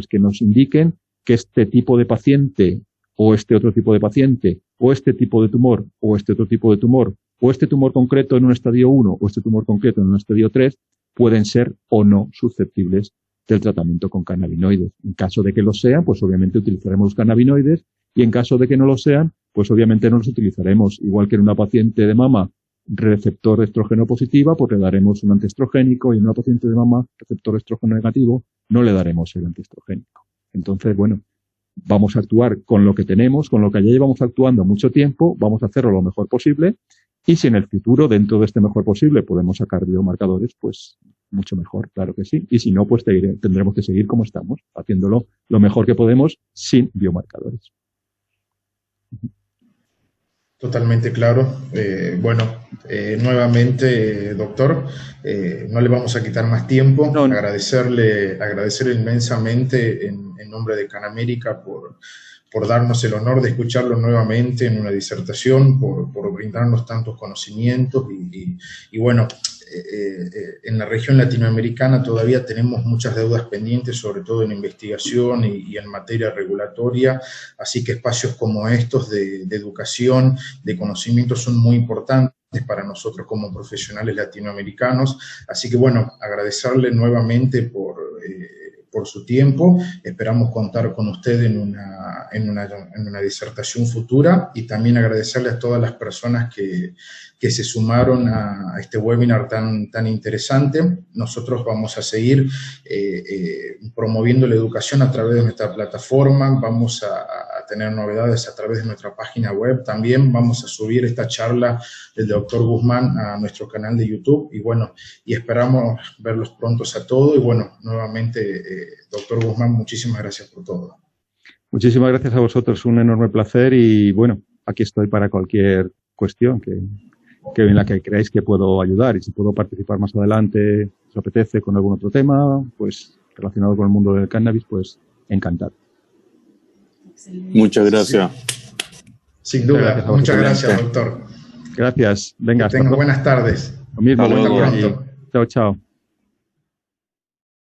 que nos indiquen que este tipo de paciente o este otro tipo de paciente o este tipo de tumor o este otro tipo de tumor o este tumor concreto en un estadio 1 o este tumor concreto en un estadio 3 pueden ser o no susceptibles del tratamiento con cannabinoides. En caso de que lo sean, pues obviamente utilizaremos los cannabinoides y en caso de que no lo sean, pues obviamente no los utilizaremos. Igual que en una paciente de mama receptor de estrógeno positiva, pues le daremos un antiestrogénico y en una paciente de mama receptor de estrógeno negativo no le daremos el antiestrogénico. Entonces, bueno, vamos a actuar con lo que tenemos, con lo que ya llevamos actuando mucho tiempo, vamos a hacerlo lo mejor posible y si en el futuro, dentro de este mejor posible, podemos sacar biomarcadores, pues mucho mejor, claro que sí. Y si no, pues tendremos que seguir como estamos, haciéndolo lo mejor que podemos sin biomarcadores. Totalmente claro. Nuevamente, doctor, no le vamos a quitar más tiempo. Agradecerle inmensamente en nombre de CanAmérica por por darnos el honor de escucharlo nuevamente en una disertación, por brindarnos tantos conocimientos y bueno, en la región latinoamericana todavía tenemos muchas deudas pendientes, sobre todo en investigación y en materia regulatoria, así que espacios como estos de educación, de conocimiento son muy importantes para nosotros como profesionales latinoamericanos, así que bueno, agradecerle nuevamente por su tiempo, esperamos contar con usted en una disertación futura y también agradecerle a todas las personas que se sumaron a este webinar tan interesante. Nosotros vamos a seguir promoviendo la educación a través de nuestra plataforma, vamos a tener novedades a través de nuestra página web, también vamos a subir esta charla del doctor Guzmán a nuestro canal de YouTube y bueno, y esperamos verlos prontos a todos y bueno, nuevamente, doctor Guzmán, muchísimas gracias por todo. Muchísimas gracias a vosotros, un enorme placer y bueno, aquí estoy para cualquier cuestión que en la que creáis que puedo ayudar y si puedo participar más adelante, si os apetece con algún otro tema, pues relacionado con el mundo del cannabis, pues encantado. Muchas gracias. Sí. Sin duda, muchas gracias, doctor. Gracias. Venga, que tengan buenas tardes. Lo mismo. Hasta pronto. Chao, chao.